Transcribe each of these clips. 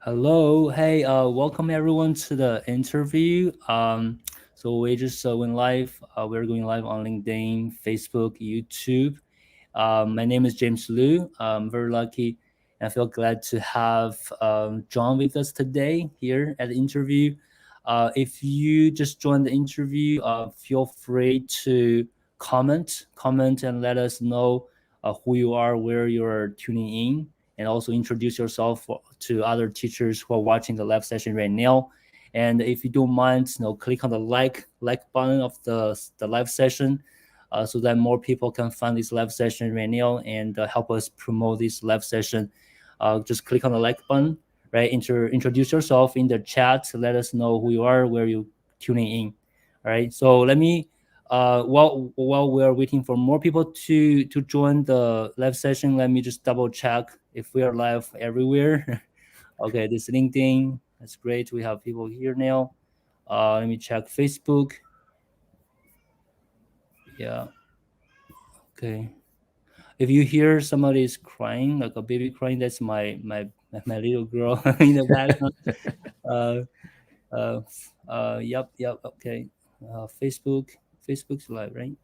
Hello, hey, welcome everyone to the interview. So we just went live. We're going live on LinkedIn, Facebook, YouTube. My name is James Liu. I'm very lucky and I feel glad to have John with us today here at the interview. If you just joined the interview, feel free to comment and let us know who you are, where you're tuning in, and also introduce yourself to other teachers who are watching the live session right now. And if you don't mind, click on the like button of the live session so that more people can find this live session right now and help us promote this live session. Just click on the like button, right? Introduce yourself in the chat. Let us know who you are, where you tuning in. All right. So let me while we are waiting for more people to join the live session, let me just double check if we are live everywhere. Okay, this LinkedIn. That's great. We have people here now. Let me check Facebook. Yeah. Okay. If you hear somebody is crying, like a baby crying, that's my little girl in the background. Uh, yep. Okay. Facebook's live, right?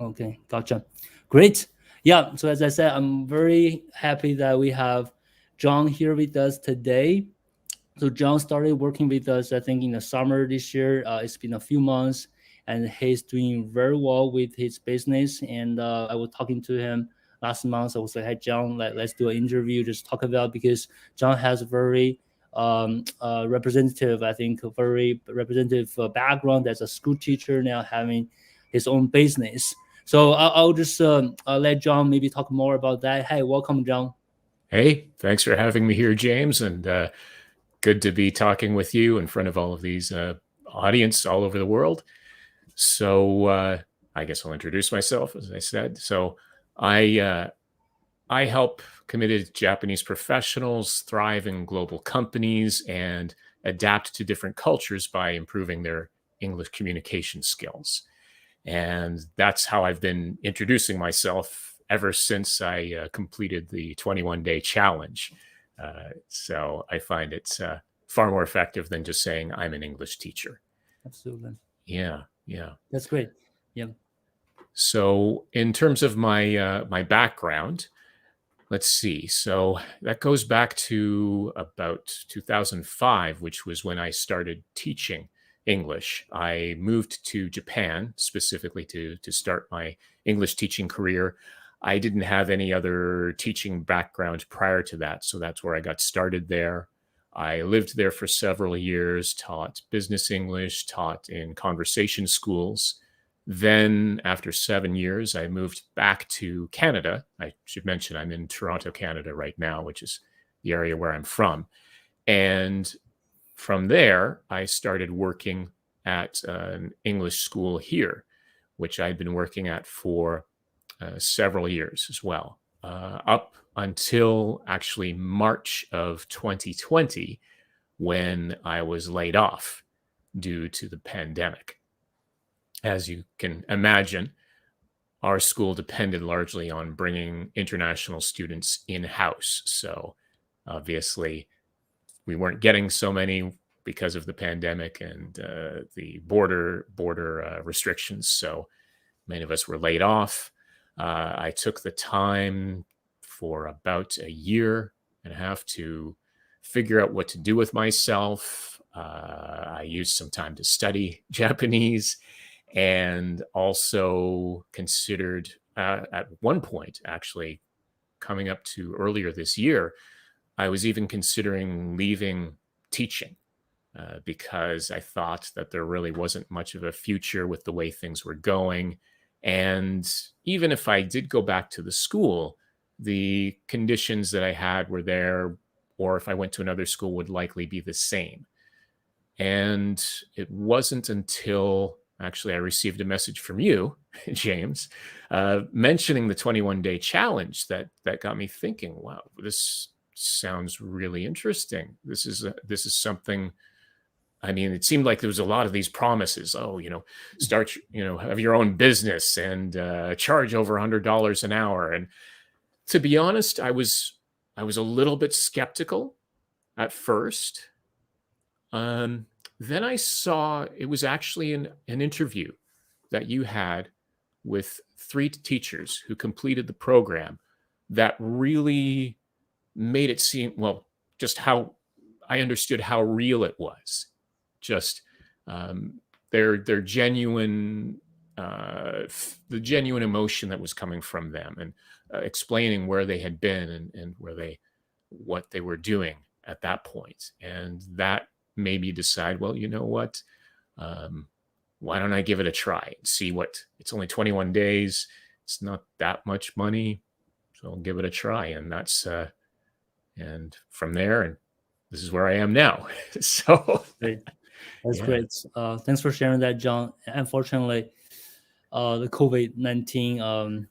Okay, gotcha. Great. Yeah. So as I said, I'm very happy that we have John here with us today. So John started working with us, I think, in the summer this year. It's been a few months, and he's doing very well with his business. And I was talking to him last month. I was like, "Hey, John, let's do an interview. Just talk about because John has a very representative, I think, a very representative background as a school teacher now having his own business. So I'll just let John maybe talk more about that. Hey, welcome, John. Hey, thanks for having me here, James, and good to be talking with you in front of all of these audience all over the world. So I guess I'll introduce myself, as I said. So I I help committed Japanese professionals thrive in global companies and adapt to different cultures by improving their English communication skills. And that's how I've been introducing myself ever since I completed the 21-day challenge. So I find it's far more effective than just saying I'm an English teacher. Absolutely. Yeah. That's great. Yeah. So in terms of my background, let's see. So that goes back to about 2005, which was when I started teaching English. I moved to Japan specifically to start my English teaching career. I didn't have any other teaching background prior to that, so that's where I got started there. I lived there for several years, taught business English, taught in conversation schools. Then, after 7 years, I moved back to Canada. I should mention I'm in Toronto, Canada right now, which is the area where I'm from. And from there, I started working at an English school here, which I'd been working at for several years as well, up until actually March of 2020, when I was laid off due to the pandemic. As you can imagine, our school depended largely on bringing international students in-house. So obviously, we weren't getting so many because of the pandemic and the border restrictions. So many of us were laid off. I took the time for about a year and a half to figure out what to do with myself. I used some time to study Japanese and also considered at one point, actually, coming up to earlier this year, I was even considering leaving teaching because I thought that there really wasn't much of a future with the way things were going. And even if I did go back to the school, the conditions that I had were there, or if I went to another school, would likely be the same. And it wasn't until actually I received a message from you, James, mentioning the 21-day challenge that got me thinking, wow, this sounds really interesting. This is something. I mean, it seemed like there was a lot of these promises. Oh, start, have your own business and charge over $100 an hour. And to be honest, I was a little bit skeptical at first. Um, then I saw it was actually an interview that you had with three teachers who completed the program that really made it seem, well, just how I understood how real it was. Just um, their genuine, the genuine emotion that was coming from them, and explaining where they had been, and where they what they were doing at that point. And that made me decide, well, you know what? Um, why don't I give it a try and see what it's only 21 days. It's not that much money. So I'll give it a try. And and from there, and this is where I am now. So, Great. That's yeah, great. Thanks for sharing that, John. Unfortunately, the COVID-19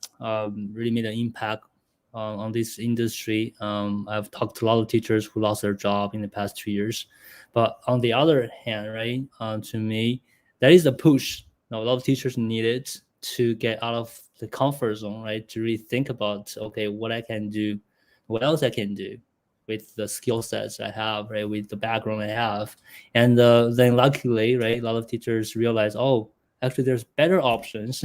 really made an impact on this industry. I've talked to a lot of teachers who lost their job in the past 2 years. But on the other hand, right, to me, that is a push. A lot of teachers need it to get out of the comfort zone, right? To really think about, okay, what I can do, what else I can do with the skill sets I have, right, with the background I have. And then luckily, right, a lot of teachers realize, oh, actually there's better options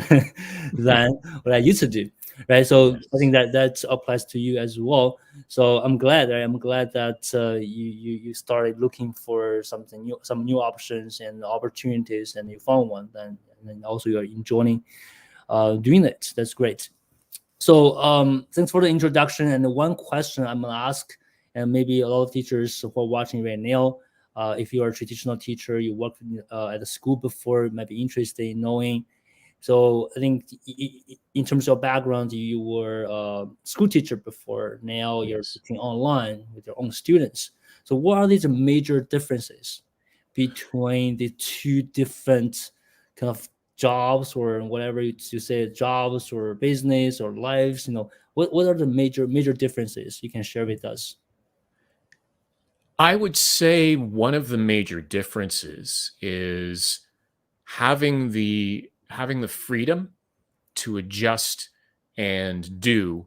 than what I used to do, right? So I yes, think that applies to you as well. So I'm glad, right? I'm glad that you started looking for something new, some new options and opportunities, and you found one. And then also you're enjoying doing it. That's great. So thanks for the introduction. And the one question I'm gonna ask, and maybe a lot of teachers who are watching right now, if you are a traditional teacher, you worked at a school before, might be interested in knowing. So I think in terms of background, you were a school teacher before. Now you're yes. teaching online with your own students. So what are these major differences between the two different kind of jobs, or whatever you say, jobs or business or lives? What are the major differences you can share with us? I would say one of the major differences is having the freedom to adjust and do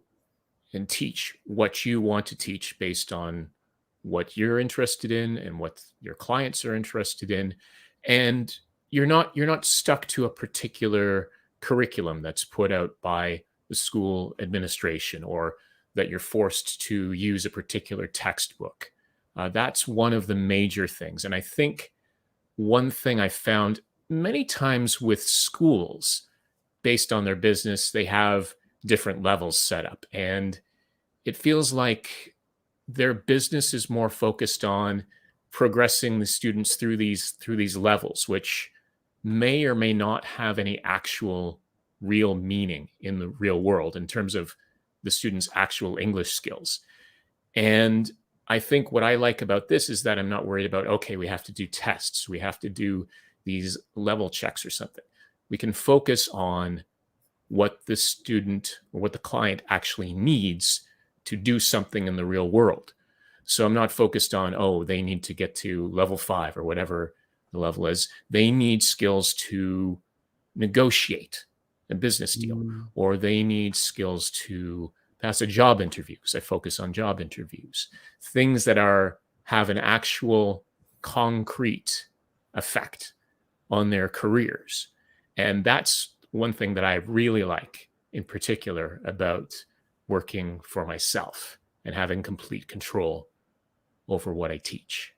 and teach what you want to teach based on what you're interested in and what your clients are interested in. And you're not stuck to a particular curriculum that's put out by the school administration, or that you're forced to use a particular textbook. That's one of the major things. And I think one thing I found many times with schools, based on their business, they have different levels set up. And it feels like their business is more focused on progressing the students through these levels, which may or may not have any actual real meaning in the real world in terms of the students' actual English skills. And I think what I like about this is that I'm not worried about, okay, we have to do tests, we have to do these level checks or something. We can focus on what the student or what the client actually needs to do something in the real world. So I'm not focused on, oh, they need to get to level 5 or whatever the level is. They need skills to negotiate a business deal, Mm, or they need skills to pass a job interview, because I focus on job interviews, things that are have an actual concrete effect on their careers. And that's one thing that I really like in particular about working for myself and having complete control over what I teach.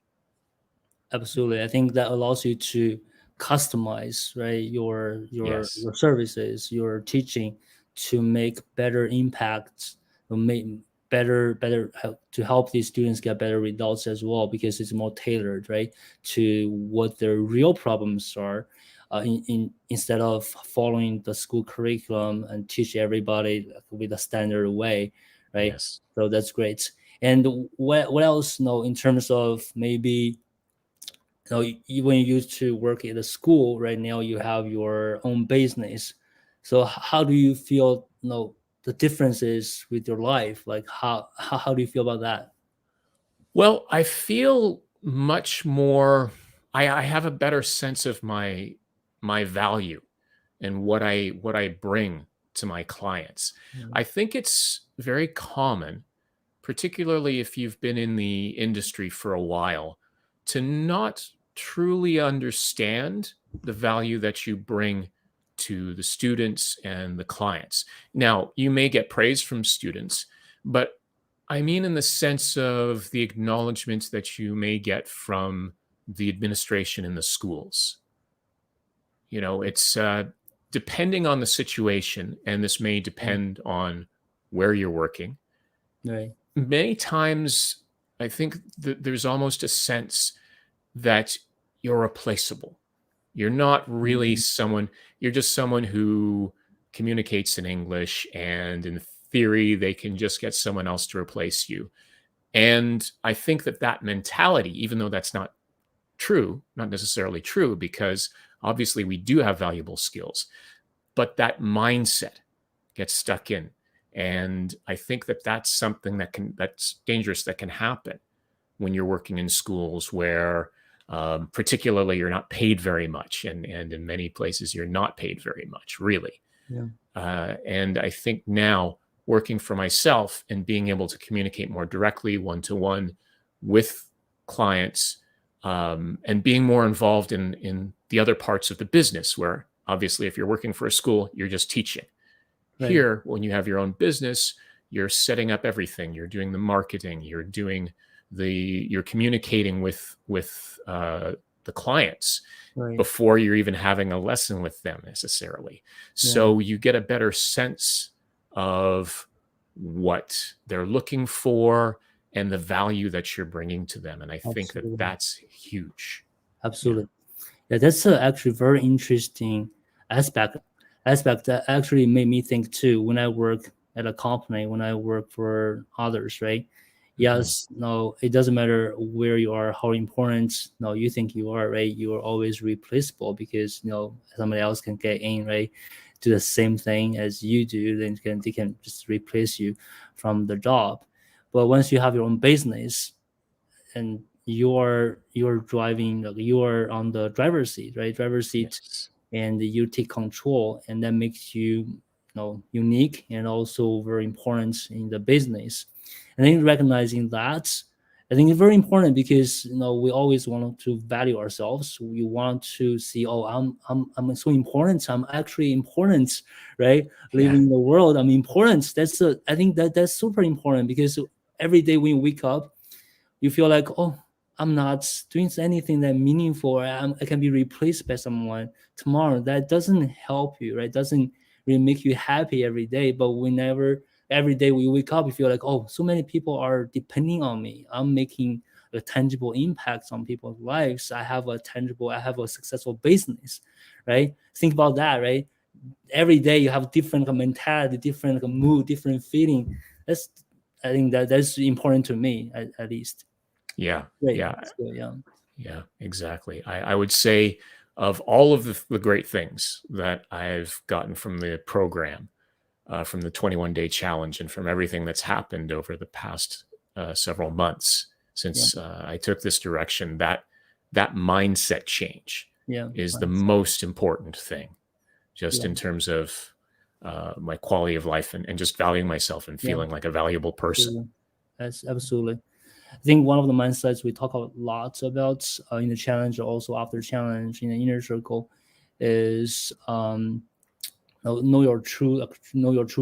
absolutely. I think that allows you to customize, right, Yes. your services, your teaching, to make better impacts, to make better help, to help these students get better results as well, because it's more tailored, right, to what their real problems are. Instead of following the school curriculum and teach everybody with a standard way, right? Yes. So that's great. And what else? In terms of maybe, when you used to work at a school, right now you have your own business. So how do you feel, the differences with your life? Like how do you feel about that? Well, I feel much more. I have a better sense of my value and what I bring to my clients. Mm. I think it's very common, particularly if you've been in the industry for a while, to not truly understand the value that you bring to the students and the clients. Now, you may get praise from students, but I mean in the sense of the acknowledgments that you may get from the administration in the schools. It's depending on the situation, and this may Right. depend on where you're working. Right. Many times, I think that there's almost a sense that you're replaceable. You're not really Mhm. someone, you're just someone who communicates in English, and in theory, they can just get someone else to replace you. And I think that that mentality, even though that's not true, not necessarily true, because obviously we do have valuable skills, but that mindset gets stuck in. And I think that that's something that's dangerous, that can happen when you're working in schools where, particularly, you're not paid very much. And in many places, you're not paid very much, really. Yeah. And I think now, working for myself and being able to communicate more directly, one to one, with clients, and being more involved in the other parts of the business, where obviously, if you're working for a school, you're just teaching. Right. Here, when you have your own business, you're setting up everything. You're doing the marketing. You're communicating with the clients Right. before you're even having a lesson with them necessarily. Yeah. So you get a better sense of what they're looking for and the value that you're bringing to them. And I think that Absolutely. that's huge. Yeah. Absolutely. Yeah, that's actually very interesting aspect aspect that actually made me think too when I work at a company, when I work for others, right? Mhm. Yes, no, it doesn't matter where you are, how important no you think you are, right? You are always replaceable because somebody else can get in, right? Do the same thing as you do, then they can just replace you from the job. But once you have your own business, and you're driving, like you are on the driver's seat, right? Driver's seat, Yes. and you take control, and that makes you, unique and also very important in the business. And then recognizing that, I think it's very important because we always want to value ourselves. We want to see, oh, I'm so important. I'm actually important, right? Yeah. Living in the world, I'm important. I think that's super important because every day when you wake up, you feel like, oh, I'm not doing anything that meaningful. I can be replaced by someone tomorrow. That doesn't help you, right? Doesn't really make you happy every day. But whenever every day we wake up, you feel like, oh, so many people are depending on me. I'm making a tangible impact on people's lives. I have a successful business, right? Think about that, right? Every day you have different mentality, different mood, different feeling. That's I think that's important to me at least. Yeah. Great. Yeah. That's good. Yeah. Yeah, exactly. I would say, of all of the great things that I've gotten from the program, from the 21-day challenge, and from everything that's happened over the past several months Yeah. since I took this direction, that mindset change Yeah. is the Mindset. most important thing, just Yeah. in terms of my quality of life, and just valuing myself and Yeah. feeling like a valuable person. Absolutely. That's absolutely. I think one of the mindsets we talk a lot about in the challenge, also after challenge in the inner circle, is know your true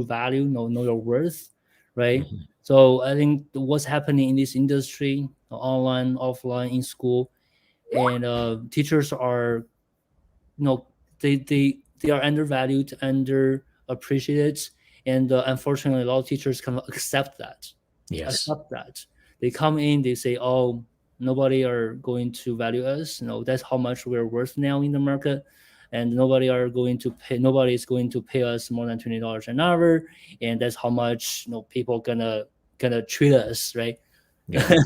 value, know your worth, right? Mhm. So I think what's happening in this industry, online, offline, in school, and teachers are no, they are undervalued, underappreciated, and unfortunately, a lot of teachers can Yes, accept that. They come in, they say, "Oh, nobody are going to value us. That's how much we're worth now in the market." And nobody is going to pay us more than $20 an hour, and that's how much people gonna treat us, right? yeah,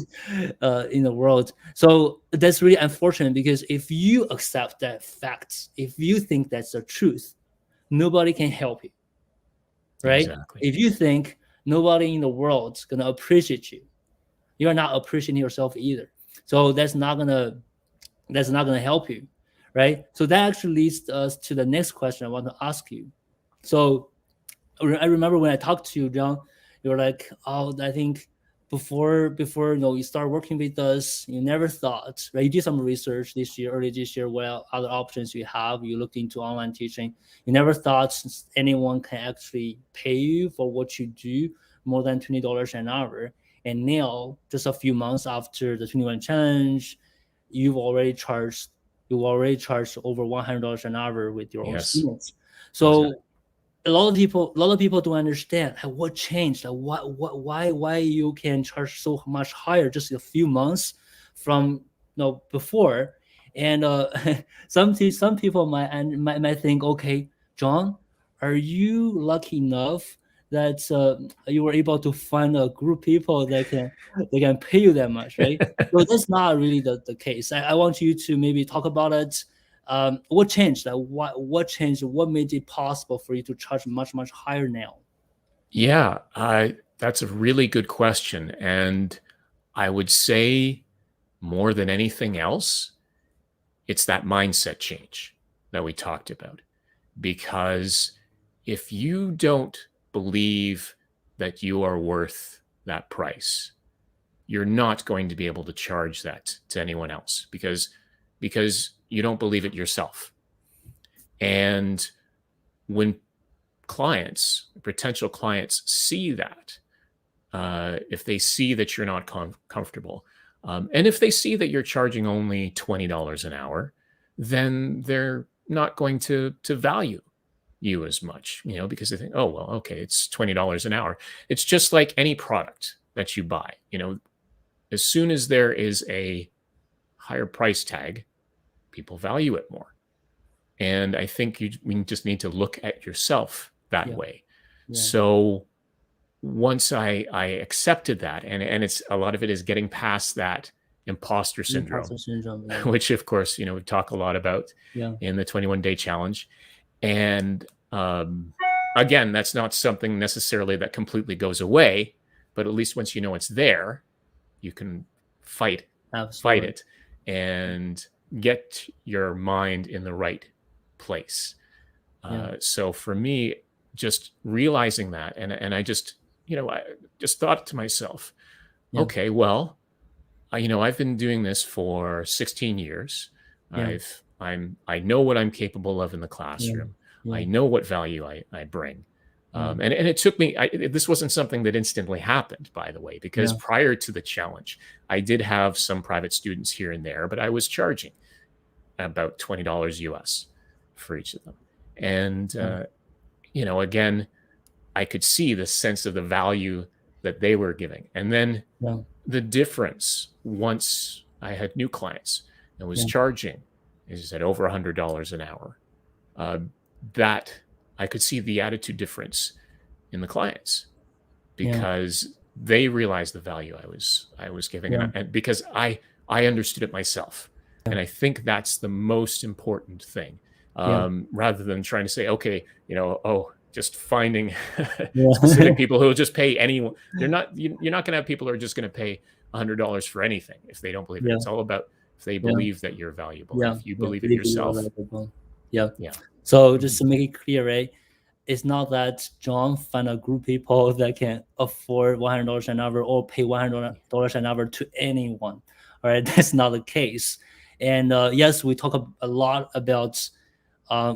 In the world. So that's really unfortunate because if you accept that fact, if you think that's the truth, nobody can help you, right? exactly, If you think nobody in the world's gonna appreciate you, you're not appreciating yourself either. So that's not gonna help you, right? So that actually leads us to the next question I want to ask you. So I remember when I talked to you, John, you were like, "Oh, I think before you start working with us, you never thought, right? You did some research this year, early this year, what other options you have. You looked into online teaching. You never thought anyone can actually pay you for what you do more than $20 an hour. And now, just a few months after the 21 challenge, you've already charged you already charged over $100 an hour with your own Yes, students. exactly. So a lot of people don't understand what changed, why you can charge so much higher just a few months from before. And some people might think, okay, John, are you lucky enough that you were able to find a group of people that can pay you that much, right? So that's not really the case. I want you to maybe talk about it. What changed? What changed? What made it possible for you to charge much higher now? Yeah, that's a really good question. And I would say more than anything else, it's that mindset change that we talked about. Because if you don't believe that you are worth that price, you're not going to be able to charge that to anyone else because you don't believe it yourself. And when potential clients see that, if they see that you're not comfortable, and if they see that you're charging only $20 an hour, then they're not going to value you as much, because they think, oh, well, okay, it's $20 an hour. It's just like any product that you buy. As soon as there is a higher price tag, people value it more. And I think we just need to look at yourself that Yeah, way. yeah. So once I accepted that, and it's a lot of it is getting past that imposter syndrome, Imposter syndrome. Yeah, which of course we talk a lot about yeah, in the 21-day challenge. And again, that's not something necessarily that completely goes away, but at least once you know it's there, you can fight absolutely. it and get your mind in the right place. Yeah, So for me, just realizing that, and I just thought to myself, yeah, okay, well, I've been doing this for 16 years. yeah, I know what I'm capable of in the yeah, classroom. I yeah, know what value I bring. yeah, And it took me, this wasn't something that instantly happened, by the way, because yeah, prior to the challenge, I did have some private students here and there, but I was charging about $20 US for each of them. And, yeah, again, I could see the sense of the value that they were giving. And then yeah, the difference once I had new clients and was yeah, charging is at over $100 an hour. Uh, that I could see the attitude difference in the clients yeah, because they realized the value I was giving, yeah, and because I understood it myself, yeah, and I think that's the most important thing. yeah, Rather than trying to say, okay, just finding yeah, specific people who will just pay anyone. You're not going to have people who are just going to pay $100 for anything if they don't believe it. yeah, It's all about if they yeah, believe that you're valuable, and yeah, if you yeah. believe it Believe you are yourself. valuable. Yeah. Yeah. So just Mhm. to make it clear, right? It's not that John find a group of people that can afford $100 an hour or pay $100 an hour to anyone. All right, that's not the case. And yes, we talk a lot about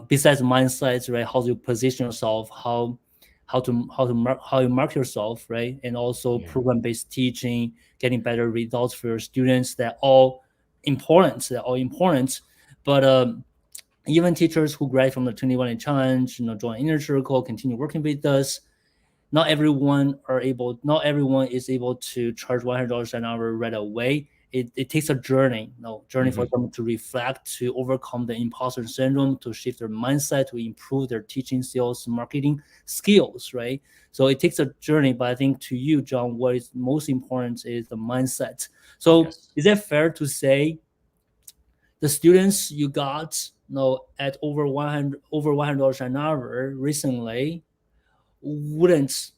besides mindsets, right? How to position yourself, how you mark yourself, right? And also Yeah. program-based teaching, getting better results for your students. They're all important. They're all important. But even teachers who graduate from the 21 challenge, join inner circle, continue working with us. Not everyone is able to charge $100 an hour right away. It takes a journey, journey for Hmm. them to reflect, to overcome the imposter syndrome, to shift their mindset, to improve their teaching skills, marketing skills, right? So it takes a journey, but I think to you, John, what is most important is the mindset. So Yes. is that fair to say the students you got at over $100 an hour recently wouldn't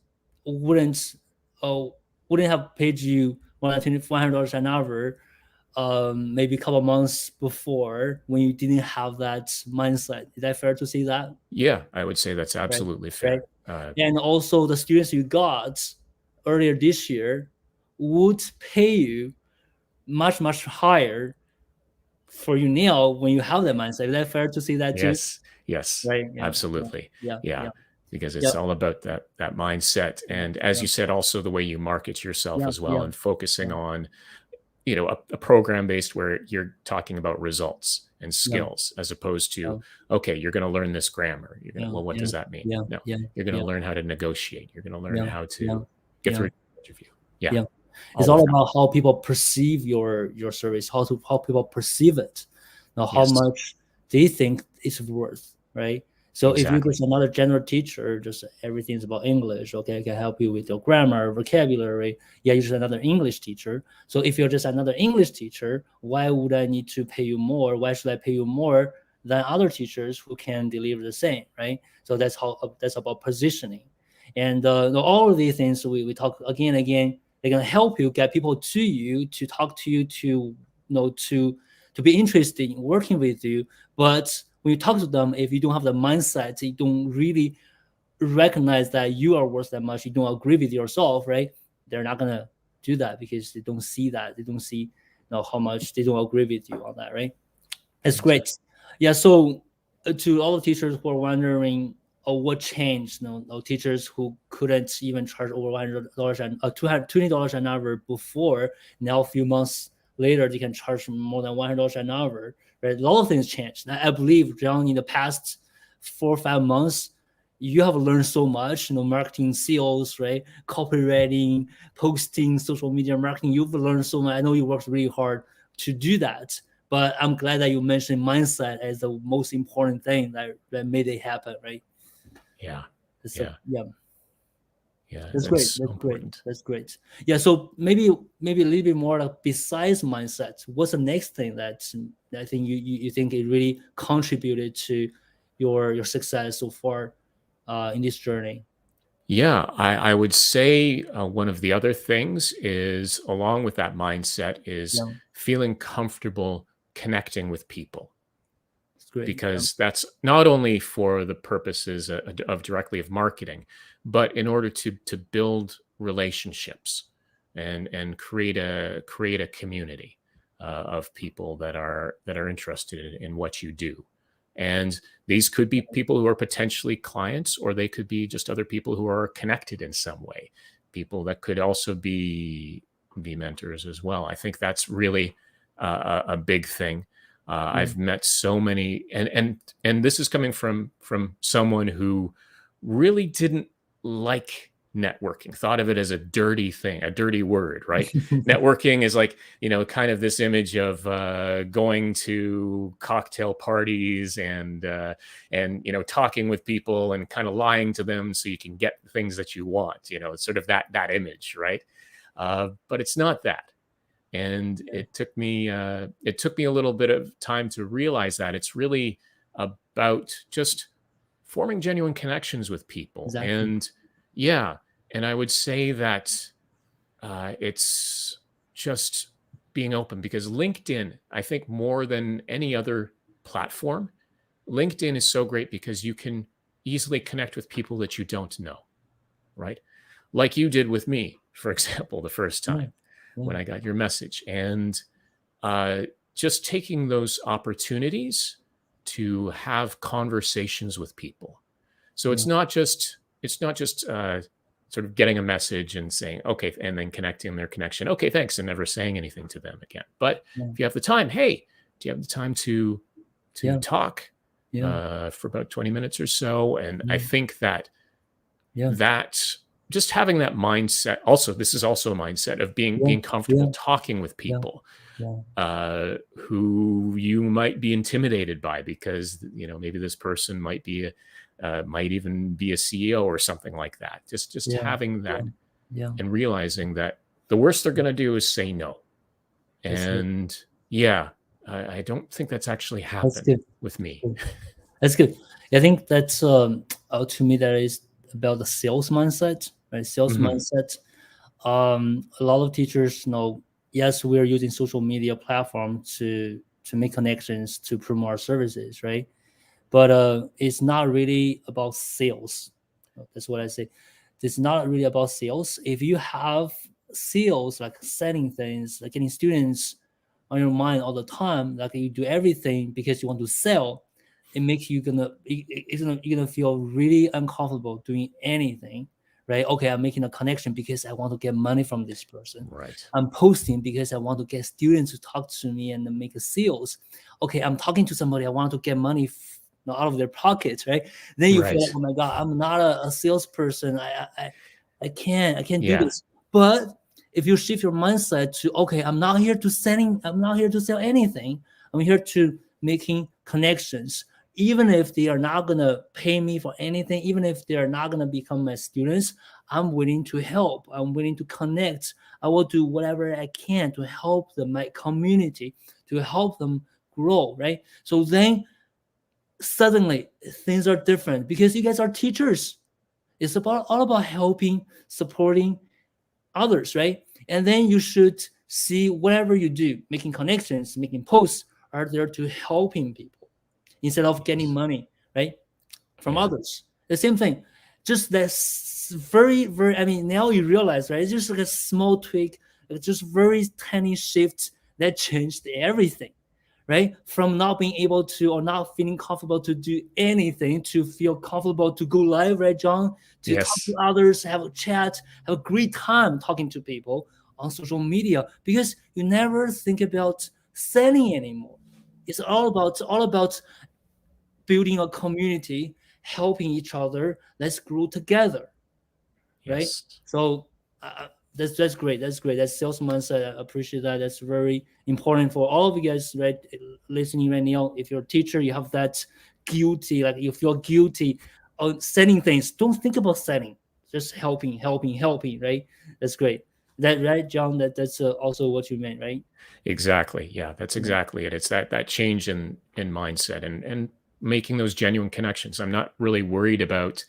wouldn't uh, wouldn't have paid you $100 an hour maybe a couple months before when you didn't have that mindset. Is that fair to say that? Yeah, I would say that's Right, absolutely right. fair. And also the students you got earlier this year, would pay you much higher for you now when you have that mindset. Is that fair to see that too? Yes, yes, Right? Yeah, yeah, absolutely. yeah, Yeah, yeah, because yeah, it's all about that mindset, and as yeah, you said, also the way you market yourself yeah, as well, yeah, and focusing yeah, on a program based where you're talking about results and yeah, skills as opposed to yeah, okay, you're going to learn this grammar. You're going to yeah, well, what yeah, does that mean? yeah, No, yeah, you're going to yeah, learn how to negotiate. You're going to learn yeah, how yeah, to get yeah, through the interview. Yeah, yeah. It's all all of that. about how people perceive your service, how people perceive it, now how Yes, much they think it's worth, right? So if you're exactly. just another general teacher, just everything's about English, okay, I can help you with your grammar, vocabulary. Yeah, you're just another English teacher. So if you're just another English teacher, why would I need to pay you more? Why should I pay you more than other teachers who can deliver the same, right? So that's about positioning. And all of these things we talk again and again, they're going to help you get people to you, to talk to you, to to be interested in working with you. But when you talk to them, if you don't have the mindset, you don't really recognize that you are worth that much, you don't agree with yourself, right? They're not gonna do that because they don't see that. They don't see how much they don't agree with you on that, right? It's Exactly. great. Yeah. So to all the teachers who are wondering, what changed? Teachers who couldn't even charge over $100 and $220 an hour before, now a few months later they can charge more than $100 an hour. Right? A lot of things changed. I believe, John, in the past 4 or 5 months, you have learned so much. Marketing, sales, right? Copywriting, posting, social media marketing. You've learned so much. I know you worked really hard to do that, but I'm glad that you mentioned mindset as the most important thing that made it happen, right? Yeah, So yeah, yeah, yeah. that's That's great. so That's great. important. That's great. Yeah. So maybe a little bit more like besides mindset. What's the next thing that I think you think it really contributed to your success so far in this journey? Yeah, I would say one of the other things is, along with that mindset, is Yeah, feeling comfortable connecting with people, it's great. Yeah, because that's not only for the purposes of directly of marketing, but in order to build relationships and create a community of people that are interested in what you do. And these could be people who are potentially clients, or they could be just other people who are connected in some way, people that could also be mentors as well. I think that's really a big thing. yeah, I've met so many, and this is coming from someone who really didn't like networking, thought of it as a dirty thing, a dirty word, right? Networking is like, kind of this image of going to cocktail parties and talking with people and kind of lying to them so you can get things that you want. It's sort of that image, right? But it's not that. And it took me a little bit of time to realize that it's really about just forming genuine connections with people. exactly. And yeah, and I would say that it's just being open, because LinkedIn, I think, more than any other platform, LinkedIn is so great because you can easily connect with people that you don't know, right? Like you did with me, for example, the first Yeah, time yeah, when I got your message. And uh, just taking those opportunities to have conversations with people. So yeah, it's not just sort of getting a message and saying okay, and then connecting their connection. Okay, thanks, and never saying anything to them again. But yeah, if you have the time, hey, do you have the time to yeah, talk yeah, for about 20 minutes or so? And I yeah, think that yeah, that just having that mindset, also this is also a mindset of being yeah, being comfortable yeah, talking with yeah, people yeah, who you might be intimidated by, because maybe this person might even be a CEO or something like that. Just yeah, having yeah, that yeah. and realizing that the worst they're going to do is say no. That's good. And yeah, I don't think that's actually That's happened good. with me. Good. That's good. I think that's to me that is about the sales mindset, right? Sales Hmm. mindset. A lot of teachers know. Yes, we're using social media platform to make connections to promote our services, right? But it's not really about sales. That's what I say. It's not really about sales. If you have sales, like selling things, like getting students on your mind all the time, like you do everything because you want to sell, it makes you you're gonna feel really uncomfortable doing anything, right? Okay, I'm making a connection because I want to get money from this person. Right. I'm posting because I want to get students to talk to me and make a sales. Okay, I'm talking to somebody, I want to get money out of their pockets, right? Then you feel like, Right. oh my god, I'm not a salesperson. I can't do Yeah. this. But if you shift your mindset to, okay, I'm not here to sell anything. I'm here to making connections. Even if they are not gonna pay me for anything, even if they are not gonna become my students, I'm willing to help. I'm willing to connect. I will do whatever I can to help my community, to help them grow, right? So then suddenly things are different because you guys are teachers. It's about all about helping, supporting others, right? And then you should see whatever you do, making connections, making posts, are there to helping people instead of getting Yes. money, right? From Yeah. others. The same thing. Just that very, very, I mean, now you realize, right? It's just like a small tweak, just very tiny shift that changed everything, right? From not being able to or not feeling comfortable to do anything to feel comfortable to go live, right, John? To talk to Yes. others, have a chat, have a great time talking to people on social media because you never think about selling anymore. It's all about building a community, helping each other. Let's grow together, right? Yes. So that's great. That's great. That's sales mindset. I appreciate that. That's very important for all of you guys, right? Listening right now. If you're a teacher, you have that guilty, like you feel guilty on selling things. Don't think about selling. Just helping, helping, helping. Right? That's great. That right, John? That's also what you meant, right? Exactly. Yeah, that's Yeah. exactly it. It's that change in mindset and making those genuine connections. I'm not really worried about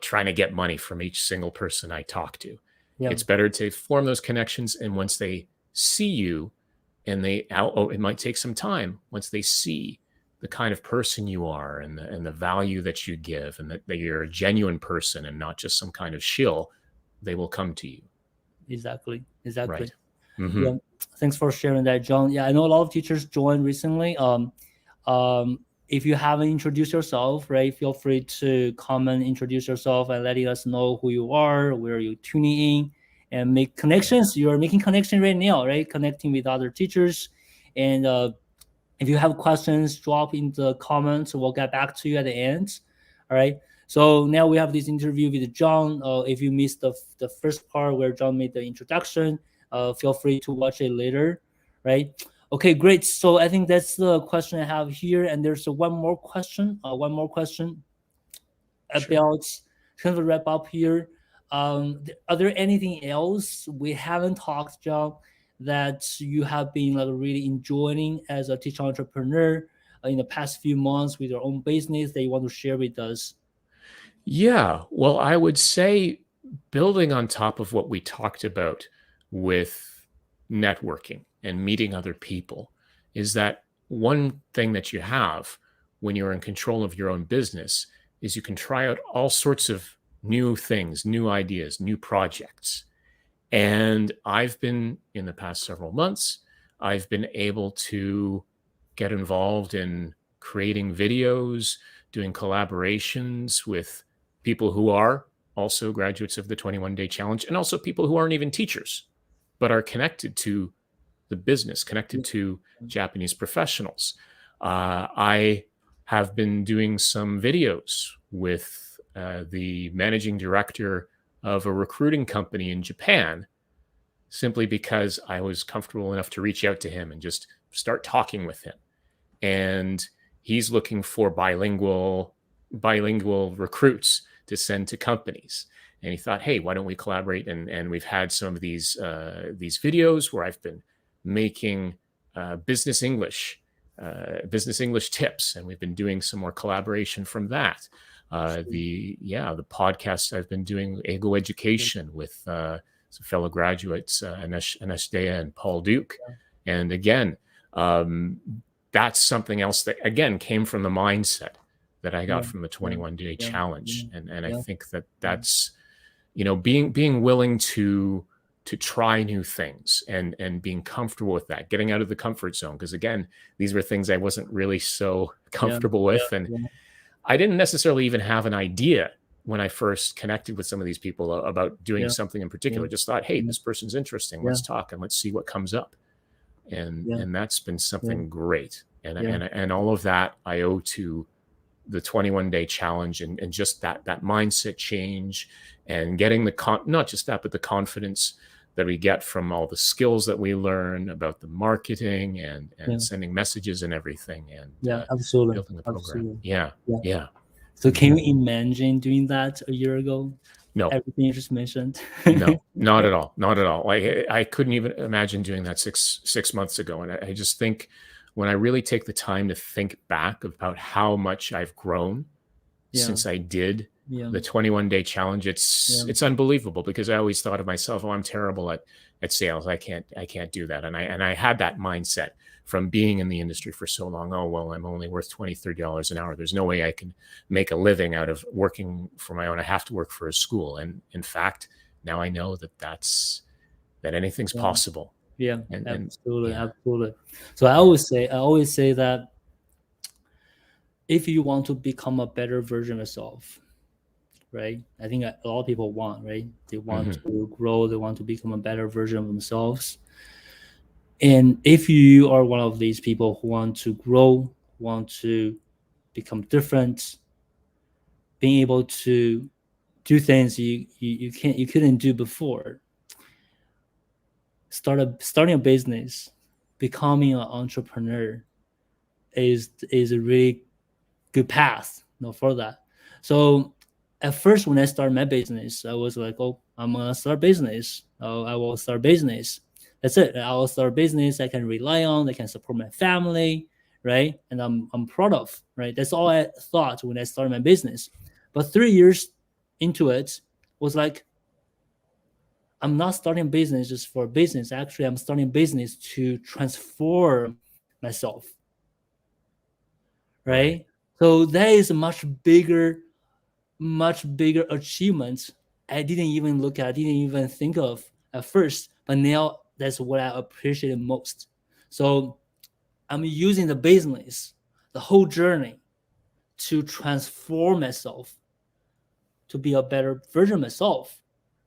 trying to get money from each single person I talk to. Yeah. It's better to form those connections, and once they see you, and it might take some time. Once they see the kind of person you are, and the value that you give, and that you're a genuine person and not just some kind of shill, they will come to you. Exactly. Exactly. Right. Hmm. Yeah, thanks for sharing that, John. Yeah, I know a lot of teachers joined recently. If you haven't introduced yourself, right, feel free to comment, introduce yourself, and letting us know who you are, where you're tuning in, and make Yeah. connections. You are making connection right now, right? Connecting with other teachers, and if you have questions, drop in the comments. We'll get back to you at the end. All right. So now we have this interview with John. If you missed the first part where John made the introduction, feel free to watch it later. Right. Okay, great. So I think that's the question I have here. And there's one more question. Sure. About kind of wrap up here. Are there anything else we haven't talked, John, that you have been like really enjoying as a teacher entrepreneur in the past few months with your own business that you want to share with us? Yeah. Well, I would say building on top of what we talked about with networking and meeting other people is that one thing that you have when you're in control of your own business is you can try out all sorts of new things, new ideas, new projects. And I've been in the past several months, I've been able to get involved in creating videos, doing collaborations with people who are also graduates of the 21 Day Challenge, and also people who aren't even teachers, but are connected to the business, connected to Japanese professionals. I have been doing some videos with the managing director of a recruiting company in Japan, simply because I was comfortable enough to reach out to him and just start talking with him. And he's looking for bilingual recruits to send to companies. And he thought, hey, why don't we collaborate? And we've had some of these videos where I've been making business English tips, and we've been doing some more collaboration from that. The podcast I've been doing Ego Education with some fellow graduates, Anesh Dea and Paul Duke. And again, um, that's something else that again came from the mindset that I got Yeah, from the yeah, 21 Day yeah, yeah, Challenge. And I yeah, think that that's, being willing try new things and being comfortable with that, getting out of the comfort zone. Because again, these were things I wasn't really so yeah, comfortable yeah, with. And yeah, I didn't necessarily even have an idea when I first connected with some of these people about doing yeah, something in yeah, particular. Just thought, hey, yeah, this person's interesting. yeah, Let's talk and let's see what comes up. yeah, And that's been yeah, something great. And yeah, and all of that I owe to the 21-day challenge, and just that mindset change, and getting not just that, but the confidence that we get from all the skills that we learn about the marketing and yeah, sending messages and everything, and yeah, absolutely, building the program. absolutely. Yeah. Yeah. Yeah. So Hmm. can you imagine doing that a year ago? No, Everything you just mentioned. no, not at all. Not at all. Like I couldn't even imagine doing that six months ago. And I just think when I really take the time to think back about how much I've grown Yeah, since I did yeah, the 21-day challenge, yeah, it's unbelievable, because I always thought of myself, oh, I'm terrible at sales. I can't do that. And I had that mindset from being in the industry for so long. Oh, well, I'm only worth $20, $30 an hour. There's no way I can make a living out of working for my own. I have to work for a school. And in fact, now I know that anything's yeah, possible. yeah, And absolutely, yeah. absolutely. So Yeah. I always say that if you want to become a better version of yourself, right? I think a lot of people want, right? They want Hmm. to grow, they want to become a better version of themselves. And if you are one of these people who want to grow, want to become different, being able to do things you couldn't do before, starting a business, becoming an entrepreneur is a really good path, for that. So at first, when I started my business, I was like, "Oh, I'm gonna start business. Oh, I will start business. That's it. I will start business. I can rely on. I can support my family, right? And I'm proud of, right? That's all I thought when I started my business. But 3 years into it, was like, I'm not starting business just for business. Actually, I'm starting business to transform myself, Right. right? So that is a much bigger achievement. I didn't even look at, I didn't even think of at first, but now that's what I appreciate most. So I'm using the business, the whole journey, to transform myself, to be a better version of myself,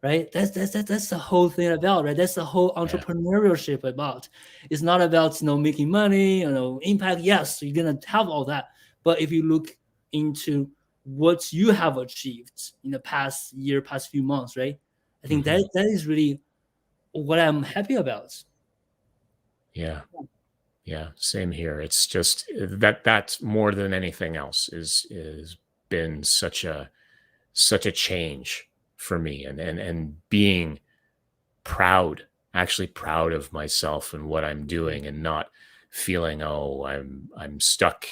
right? That's the whole thing about, right? That's the whole Yeah. entrepreneurship about. It's not about making money, impact. Yes, you're gonna have all that, but if you look into what you have achieved in the past year, past few months, right? I think Hmm. that is really what I'm happy about. Yeah. Yeah, same here. It's just that's more than anything else is been such a change for me, and being proud, actually proud of myself and what I'm doing, and not feeling, oh, I'm stuck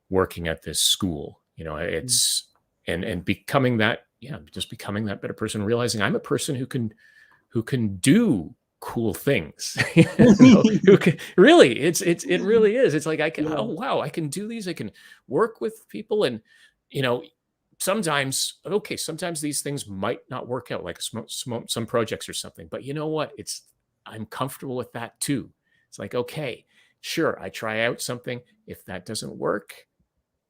working at this school. Mm. It's and becoming that, yeah, just becoming that better person, realizing I'm a person who can do cool things. Who can really, it really is. It's like I can, oh Yeah, wow, I can do these. I can work with people, and you know, sometimes, okay, sometimes these things might not work out, like some projects or something. But you know what? I'm comfortable with that too. It's like, okay, sure, I try out something. If that doesn't work,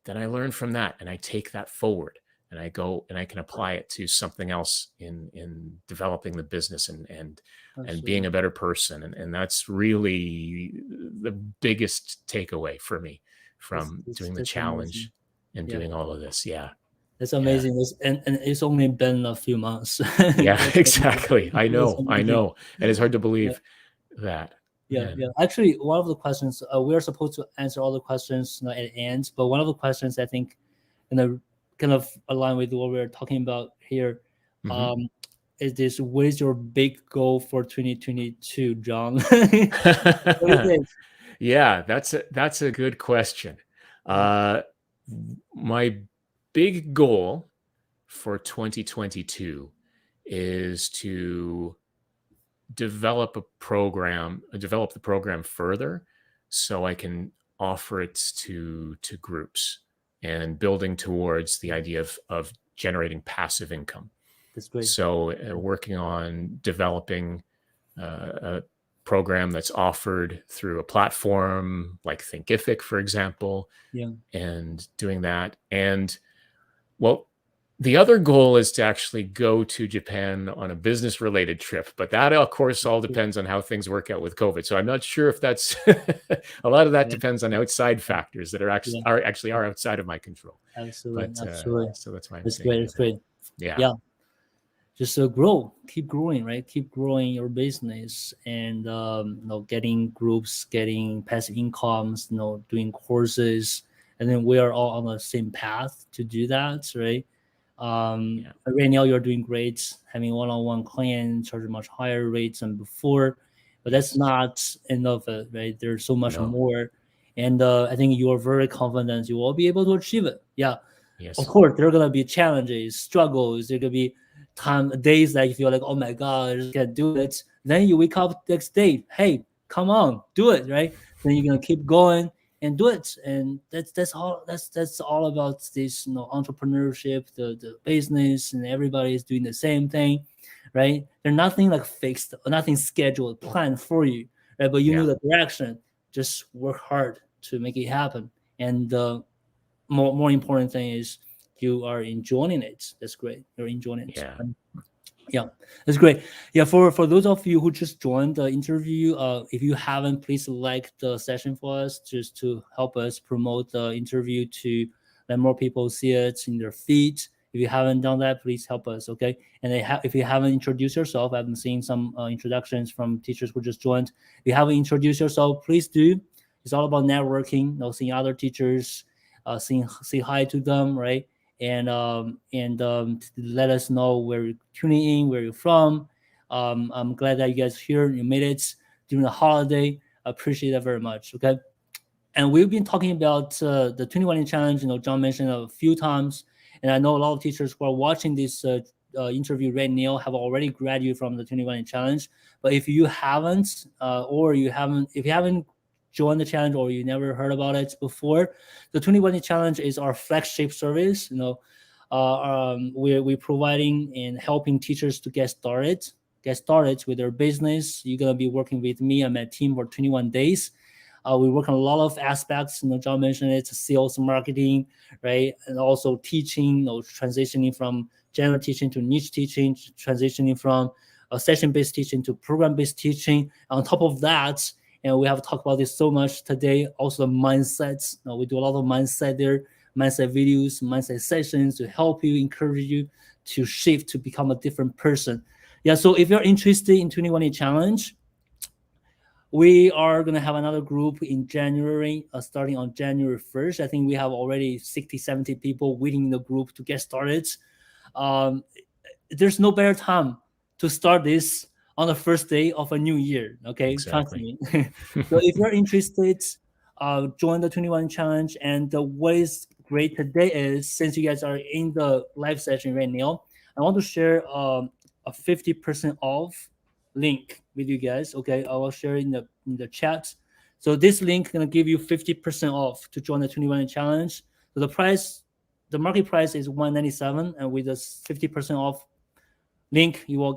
then I learn from that and I take that forward, and I go and I can apply it to something else in developing the business, and being absolutely. a better person. And that's really the biggest takeaway for me That's, from that's doing the that's amazing. challenge and Yeah. doing all of this. Yeah. That's Yeah. amazing. And it's only been a few months. Yeah, That's amazing. exactly. That's I amazing. know. And it's hard to Yeah, believe that. yeah, Man. yeah. Actually, one of the questions, we are supposed to answer all the questions, at the end, but one of the questions I think, kind of align with what we're talking about here, Mhm. um, is this: what is your big goal for 2022, John? What do you think? Yeah, that's a good question. Yeah, Uh, my big goal for 2022 is to develop the program further, so I can offer it to groups, and building towards the idea of generating passive income. that's great. So, working on developing a program that's offered through a platform like Thinkific, for example, Yeah. and doing that. And well, the other goal is to actually go to Japan on a business related trip, but that, of course, all depends on how things work out with COVID. So I'm not sure if that's a lot of that Yeah. depends on outside factors that Yeah. are actually are outside of my control. Absolutely. But Absolutely. so that's why I'm That's saying great. no. That's great. Yeah, Yeah. Just grow, keep growing, right? Keep growing your business, and getting groups, getting passive incomes, doing courses, and then we are all on the same path to do that, right? yeah, Right now you're doing great, having one-on-one clients, charging much higher rates than before, but that's yes, not enough, right? There's so much no, more, and I think you are very confident you will be able to achieve it. Yeah, of yes, course there are gonna be challenges, struggles. There gonna be days that you feel like, oh my god, I just can't do it. Then you wake up next day, hey, come on, do it, right? Then you're gonna keep going and do it, and that's all about this, entrepreneurship, the business, and everybody is doing the same thing, right? There's nothing like fixed, nothing scheduled, planned for you, right? But you know yeah, the direction. Just work hard to make it happen, and more important thing is you are enjoying it. That's great. You're enjoying it. yeah, Yeah, that's great. Yeah, for those of you who just joined the interview, if you haven't, please like the session for us, just to help us promote the interview to let more people see it in their feed. If you haven't done that, please help us. Okay, and if you haven't introduced yourself, I've been seeing some introductions from teachers who just joined. If you haven't introduced yourself, please do. It's all about networking, seeing other teachers, say hi to them, right? And let us know where you're tuning in, where you're from. I'm glad that you guys here. You made it during the holiday. I appreciate that very much. Okay, and we've been talking about the 21 challenge. John mentioned a few times, and I know a lot of teachers who are watching this interview right now have already graduated from the 21 challenge. But if you haven't, if you haven't joined the challenge, or you never heard about it before, the 21 challenge is our flagship service. We're providing and helping teachers to get started with their business. You're gonna be working with me and my team for 21 days. We work on a lot of aspects. John mentioned it: sales, marketing, right, and also teaching. Transitioning from general teaching to niche teaching, transitioning from session-based teaching to program-based teaching. On top of that, and we have talked about this so much today. Also, the mindsets. We do a lot of mindset there, mindset videos, mindset sessions to help you, encourage you to shift to become a different person. Yeah. So if you're interested in 21 challenge, we are going to have another group in January, starting on January 1st. I think we have already 60, 70 people waiting in the group to get started. Um, there's no better time to start this on the first day of a new year. Okay, trust exactly. me. So if you're interested, join the 21 challenge. And what is great today is, since you guys are in the live session right now, I want to share a 50% off link with you guys. Okay, I will share in the chat. So this link gonna give you 50% off to join the 21 challenge. So the market price is 197, and with this 50% off link, you will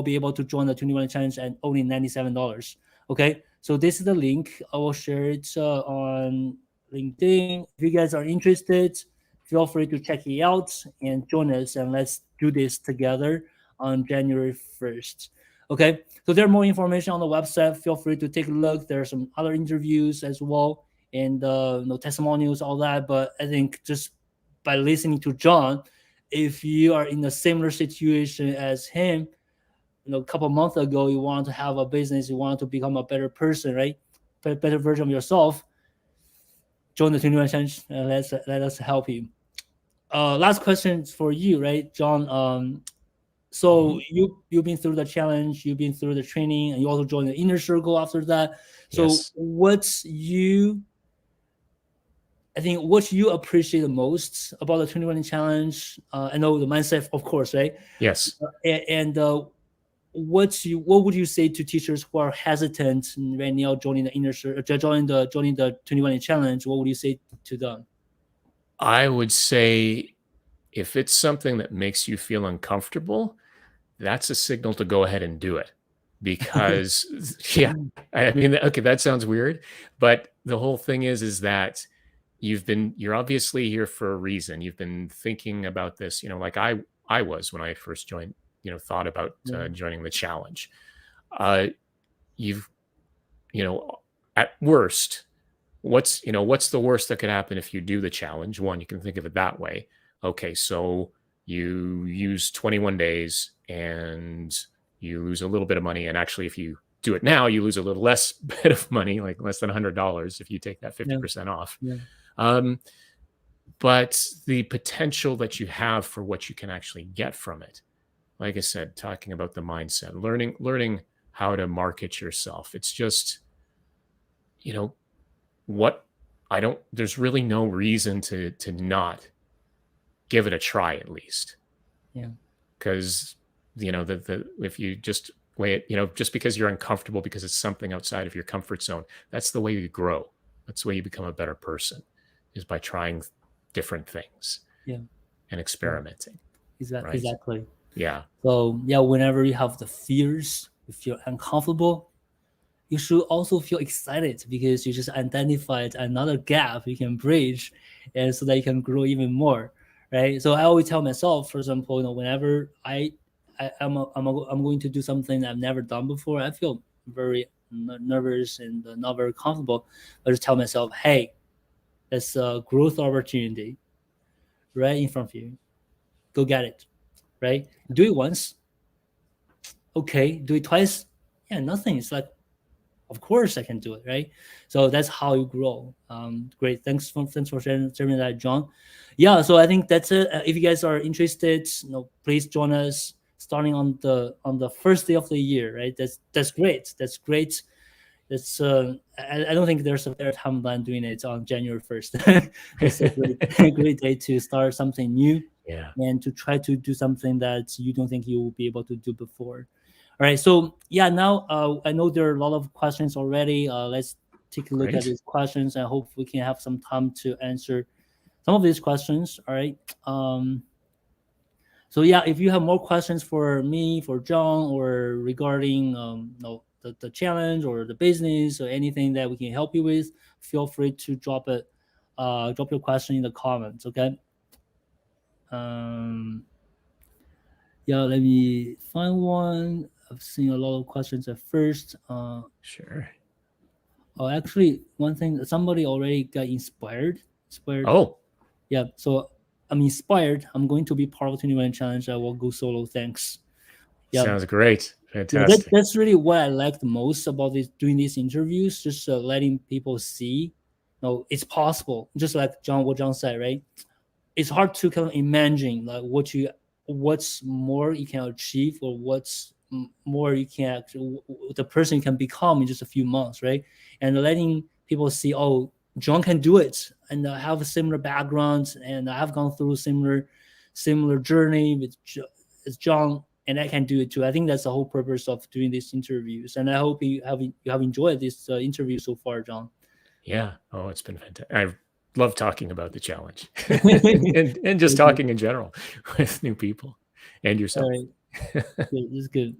be able to join the 21 challenge at only $97. Okay, so this is the link. I will share it on LinkedIn. If you guys are interested, feel free to check it out and join us, and let's do this together on January 1st. Okay, so there's more information on the website. Feel free to take a look. There are some other interviews as well, and testimonials, all that. But I think just by listening to John, if you are in a similar situation as him, a couple of months ago, you want to have a business, you want to become a better person, right? Better version of yourself. Join the 21 challenge, and let us help you. Last question for you, right, John? So Mhm. you've been through the challenge, you've been through the training, and you also joined the inner circle after that. So Yes, what you appreciate the most about the 21 challenge? I know the mindset, of course, right? yes. And what would you say to teachers who are hesitant right now joining the joining the 21 challenge? What would you say to them? I would say if it's something that makes you feel uncomfortable, that's a signal to go ahead and do it. because yeah, I mean, okay, that sounds weird, but the whole thing is that you're obviously here for a reason. You've been thinking about this, like I was when I first joined, thought about Yeah, joining the challenge. Uh, you've, you know, at worst, what's the worst that could happen if you do the challenge? One, you can think of it that way. Okay, so you use 21 days and you lose a little bit of money, and actually if you do it now, you lose a little less bit of money, like less than $100 if you take that yeah, 50% off. yeah, um, but the potential that you have for what you can actually get from it, like I said, talking about the mindset, learning how to market yourself, it's just, you know what I don't there's really no reason to not give it a try, at least. yeah, Because the if you just weigh it, just because you're uncomfortable because it's something outside of your comfort zone, that's the way you grow. That's the way you become a better person, is by trying different things yeah, and yeah. experimenting, Exactly, right? exactly. Yeah. So yeah, whenever you have the fears, you feel uncomfortable, you should also feel excited because you just identified another gap you can bridge, and so that you can grow even more, right? So I always tell myself, for example, whenever I'm going to do something I've never done before, I feel very nervous and not very comfortable. I just tell myself, hey, that's a growth opportunity right in front of you. Go get it, right? Do it once, okay. Do it twice, yeah, nothing. It's like, of course I can do it, right? So that's how you grow. Great, thanks for sharing that, John. Yeah, so I think that's it. If you guys are interested, please join us starting on the first day of the year, right? That's great. That's great. That's I don't think there's a better time than doing it on January 1st. That's a great great day to start something new Yeah. and to try to do something that you don't think you will be able to do before. All right, so yeah, now I know there are a lot of questions already. Let's take a look at Great. these questions. I hope we can have some time to answer some of these questions. All right. So yeah, if you have more questions for me, for John, or regarding the challenge or the business or anything that we can help you with, feel free to drop your question in the comments. Okay. Um, yeah, let me find one. I've seen a lot of questions at first. Sure. Oh, actually, one thing, somebody already got inspired. Inspired. Oh, Yeah. So I'm inspired. I'm going to be part of 21 challenge. I will go solo. Thanks. Yeah. sounds great. Yeah. Fantastic. That's really what I liked most about this doing these interviews. Just letting people see, it's possible. Just like what John said, right? It's hard to kind of imagine like what's more you can achieve, or what's more you can the person can become in just a few months, right? And letting people see, oh, John can do it, and I have a similar background, and I have gone through similar journey with John, and I can do it too. I think that's the whole purpose of doing these interviews, and I hope you have enjoyed this interview so far, John. Yeah. Oh, it's been fantastic. I love talking about the challenge, Okay. and just talking in general with new people and All yourself. right. Good. This is good.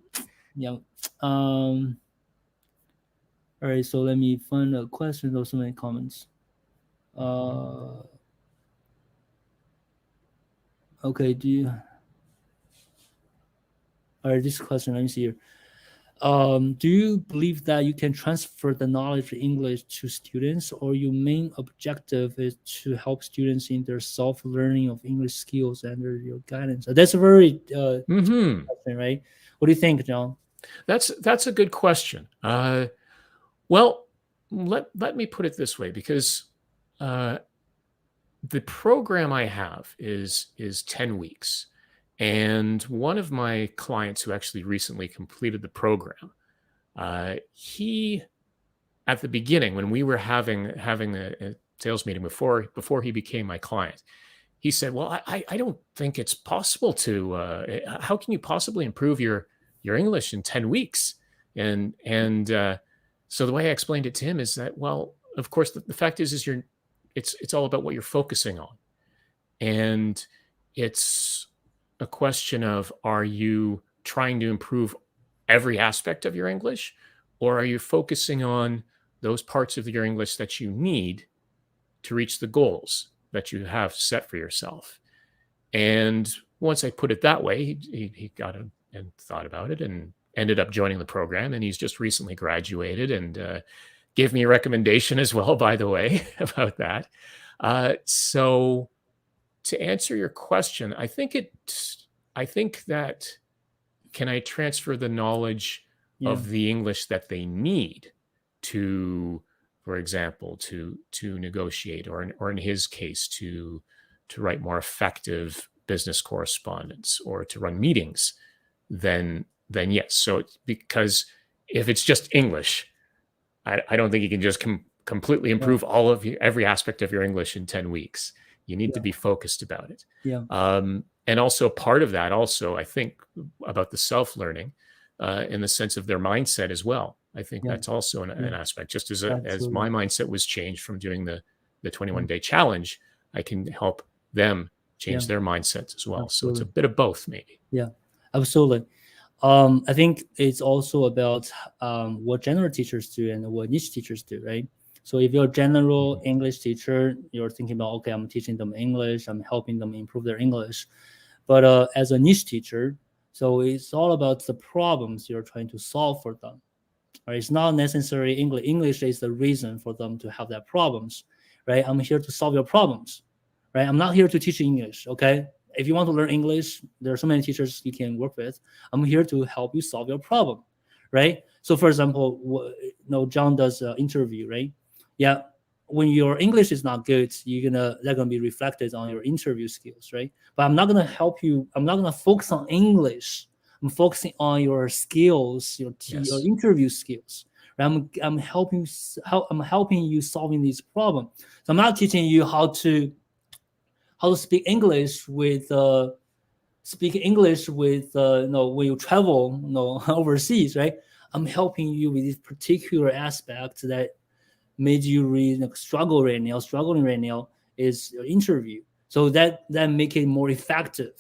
Yeah. Um. All right. So let me find a question or so many comments. Uh. Okay. All right. This question. Let me see here. Do you believe that you can transfer the knowledge of English to students, or your main objective is to help students in their self-learning of English skills under your guidance? That's a very Hmm. question, right? What do you think, John? That's a good question. Well, let me put it this way, because uh, the program I have is 10 weeks, and one of my clients who actually recently completed the program, he at the beginning, when we were having a sales meeting before he became my client, he said, "Well, I don't think it's possible to. How can you possibly improve your English in 10 weeks?" And so the way I explained it to him is that, well, of course, the fact is it's all about what you're focusing on, and it's a question of, are you trying to improve every aspect of your English, or are you focusing on those parts of your English that you need to reach the goals that you have set for yourself? And once I put it that way, he got it and thought about it and ended up joining the program. And he's just recently graduated and gave me a recommendation as well, by the way, about that. So to answer your question, I think that can I transfer the knowledge Yeah. of the English that they need to, for example, to negotiate, or in his case, to write more effective business correspondence or to run meetings, then yes. So because if it's just English, I don't think you can just completely Yeah. improve all of every aspect of your English in 10 weeks. You need to Yeah. be focused about it. Yeah. And also part of that also, I think, about the self-learning in the sense of their mindset as well. I think Yeah. that's also Yeah. an aspect. Just as Absolutely. my mindset was changed from doing the Yeah. 21-day challenge, I can help them Yeah. change their mindsets as well. So it's a Absolutely. bit of both, maybe. Yeah. Absolutely. I think it's also about what general teachers do and what niche teachers do, right? So if you're a general Mhm. English teacher, you're thinking about, okay, I'm teaching them English, I'm helping them improve their English. But as a niche teacher, so it's all about the problems you're trying to solve for them. Right? It's not necessarily English. English is the reason for them to have their problems, right? I'm here to solve your problems, right? I'm not here to teach you English, okay? If you want to learn English, there are so many teachers you can work with. I'm here to help you solve your problem, right? So, for example, John does an interview, right? Yeah, when your English is not good, that's gonna be reflected on your interview skills, right? But I'm not gonna help you. I'm not gonna focus on English. I'm focusing on your skills, your Yes. interview skills. Right? I'm helping you solving these problems. So I'm not teaching you how to speak English with when you travel overseas, right? I'm helping you with this particular aspect that made you really struggling right now is your interview. So that make it more effective,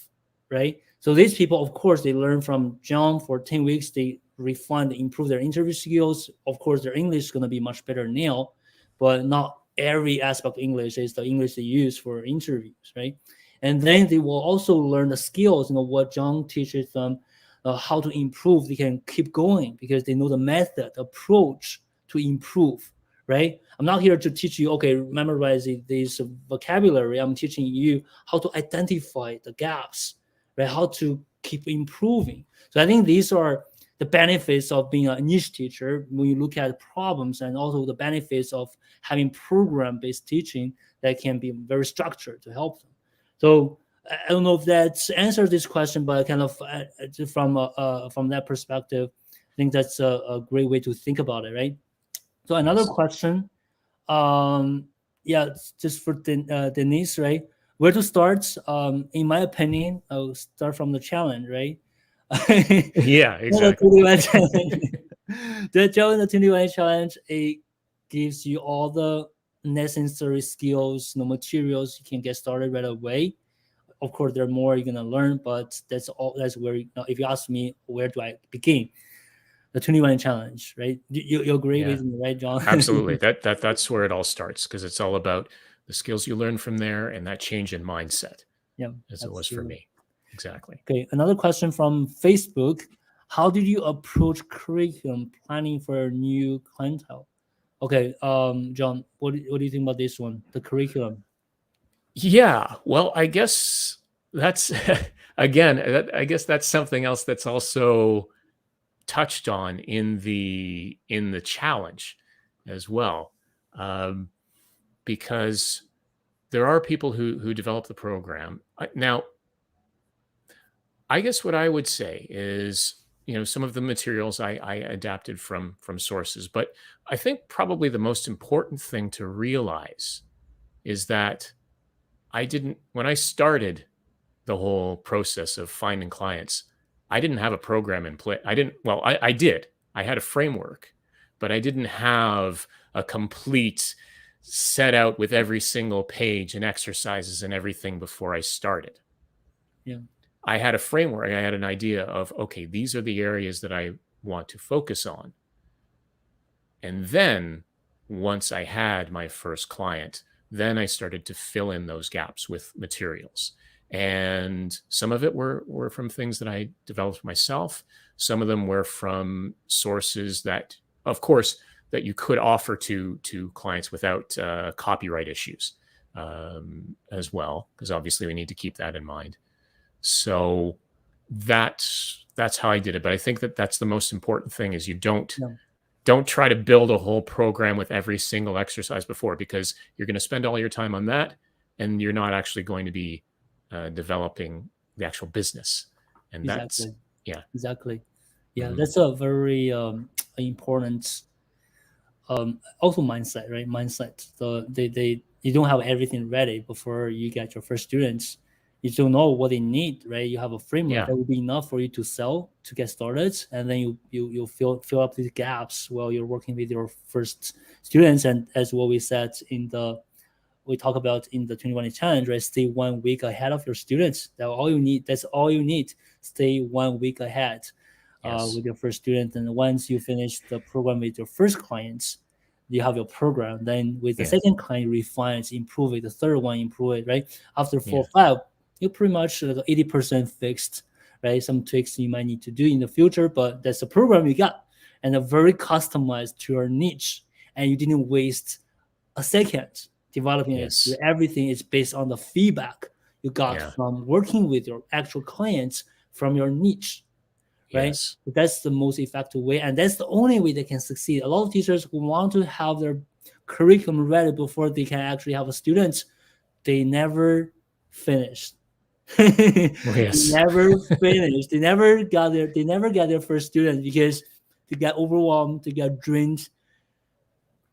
right? So these people, of course, they learn from John for 10 weeks. They refine, they improve their interview skills. Of course, their English is going to be much better now, but not every aspect of English is the English they use for interviews, right? And then they will also learn the skills, what John teaches them, how to improve. They can keep going because they know the method, approach to improve, right? I'm not here to teach you, okay, memorize this vocabulary. I'm teaching you how to identify the gaps, right? How to keep improving. So I think these are the benefits of being a niche teacher when you look at problems, and also the benefits of having program-based teaching that can be very structured to help them. So I don't know if that answers this question, but kind of from that perspective, I think that's a great way to think about it, right? So another Yes. question, um, yeah, just for Denise, right? Where to start? In my opinion, I'll start from the challenge, right? Yeah, The exactly. 21 challenge. The 21 challenge, it gives you all the necessary skills, materials you can get started right away. Of course, there are more you're gonna learn, but that's all. That's where if you ask me, where do I begin? The 21 challenge, right? You agree Yeah. with me, right, John? Absolutely. That's where it all starts because it's all about the skills you learn from there and that change in mindset, Yeah, as it was for absolutely. me. Exactly. Okay, another question from Facebook. How did you approach curriculum planning for a new clientele? Okay, John, what do you think about this one? The curriculum. Yeah. Well, I guess that's again, I guess that's something else that's also touched on in the challenge as well, um, because there are people who develop the program. Now, I guess what I would say is, some of the materials I adapted from sources, but I think probably the most important thing to realize is that I didn't when I started the whole process of finding clients, I didn't have a program in place. I didn't, well, I did. I had a framework, but I didn't have a complete set out with every single page and exercises and everything before I started. Yeah, I had a framework. I had an idea of, okay, these are the areas that I want to focus on. And then once I had my first client, then I started to fill in those gaps with materials. And some of it were from things that I developed myself. Some of them were from sources that, of course, that you could offer to clients without copyright issues as well, because obviously we need to keep that in mind. So that's how I did it. But I think that that's the most important thing is you Yeah, don't try to build a whole program with every single exercise before, because you're going to spend all your time on that and you're not actually going to be developing the actual business. And that's, exactly, yeah. exactly. Yeah, Hmm. that's a very important also mindset, right? Mindset. So they you don't have everything ready before you get your first students. You don't know what they need, right? You have a framework Yeah. that will be enough for you to sell to get started, and then you fill up these gaps while you're working with your first students. And as what we said in the we talk about in the 2020 challenge, right? Stay 1 week ahead of your students. That's all you need. That's all you need. Stay 1 week ahead Yes. with your first student. And once you finish the program with your first clients, you have your program. Then with the Yeah. second client, refine it, improve it. The third one, improve it, right? After four Yeah. or five, you're pretty much like 80% fixed, right? Some tweaks you might need to do in the future, but that's the program you got and a very customized to your niche. And you didn't waste a second developing it. Yes. Everything is based on the feedback you got Yeah. from working with your actual clients from your niche, right? Yes. That's the most effective way, and that's the only way they can succeed. A lot of teachers who want to have their curriculum ready before they can actually have a student, they never finished. They Well, yes. never finished. They never got their first student because they got overwhelmed, they got drained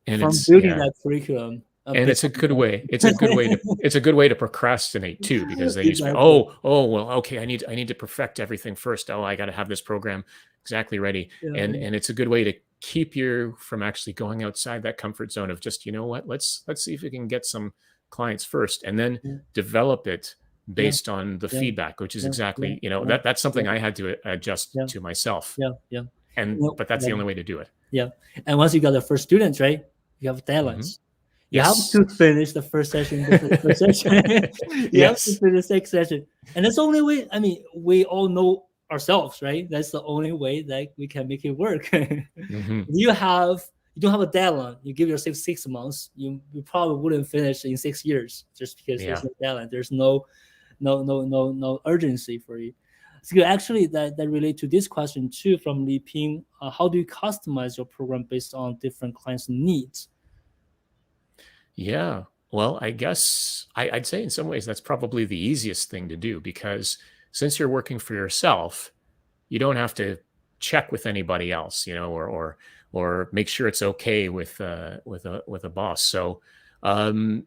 And from it's, building yeah. that curriculum And based it's a good on way. It's a good way to procrastinate too, because then you say, exactly. oh, well, okay, I need to perfect everything first. Oh, I got to have this program exactly ready. Yeah, And it's a good way to keep you from actually going outside that comfort zone of just, you know what, let's see if we can get some clients first and then yeah, develop it yeah, based on the yeah, feedback, which is yeah, yeah, exactly, yeah, that's yeah, something I had to adjust yeah, to myself. yeah, yeah. And You but that's yeah, the only way to do it. yeah. And once you got the first students, right? You have Hmm. deadlines. You have Yes. to finish the first session before the first session. You have to Yes. finish the next session, and that's the only way. I mean, we all know ourselves, right? That's the only way that we can make it work. Hmm. You don't have a deadline. You give yourself 6 months. You probably wouldn't finish in 6 years just because there's Yeah. no deadline. There's no urgency for you. So actually, that relate to this question too from Li Ping. How do you customize your program based on different clients' needs? Yeah. Well, I guess I'd say in some ways that's probably the easiest thing to do, because since you're working for yourself, you don't have to check with anybody else, or make sure it's okay with a boss. So, um,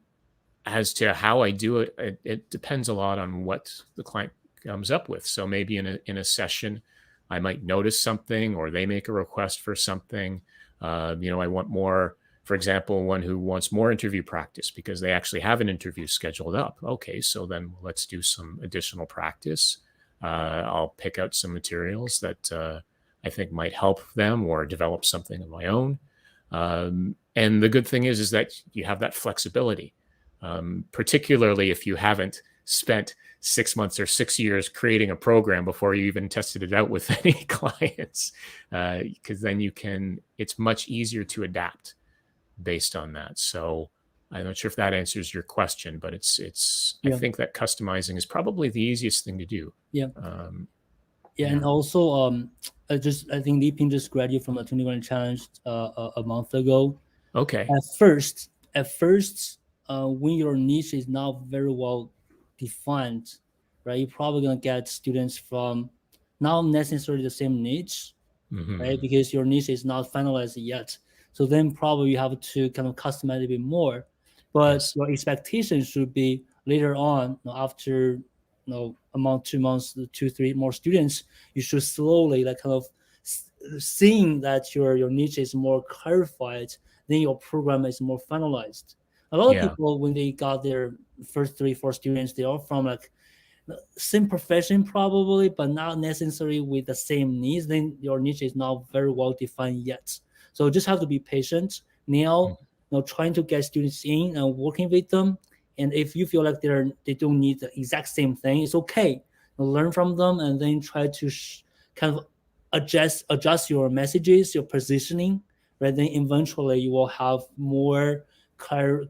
as to how I do it, it depends a lot on what the client comes up with. So maybe in a session, I might notice something, or they make a request for something. I want more. For example, one who wants more interview practice because they actually have an interview scheduled up. Okay, so then let's do some additional practice. I'll pick out some materials that I think might help them, or develop something of my own. And the good thing is that you have that flexibility, particularly if you haven't spent 6 months or 6 years creating a program before you even tested it out with any clients, because then it's much easier to adapt based on that. So I'm not sure if that answers your question, but I Yeah, think that customizing is probably the easiest thing to do. yeah, Um, yeah. And yeah. also, I think Li Ping just graduated from the 21 challenge a month ago. Okay. At first, when your niche is not very well defined, right, you're probably gonna get students from not necessarily the same niche, right? Hmm. Because your niche is not finalized yet. So then probably you have to kind of customize a bit more. But Yes. your expectation should be later on, after a month, 2 months, two, three more students, you should slowly like kind of seeing that your niche is more clarified, then your program is more finalized. A lot of Yeah. people when they got their first three, four students, they are from like same profession probably, but not necessarily with the same needs, then your niche is not very well defined yet. So just have to be patient now, trying to get students in and working with them. And if you feel like they don't need the exact same thing, it's okay. Learn from them and then try to kind of adjust your messages, your positioning, right? Then eventually you will have more clear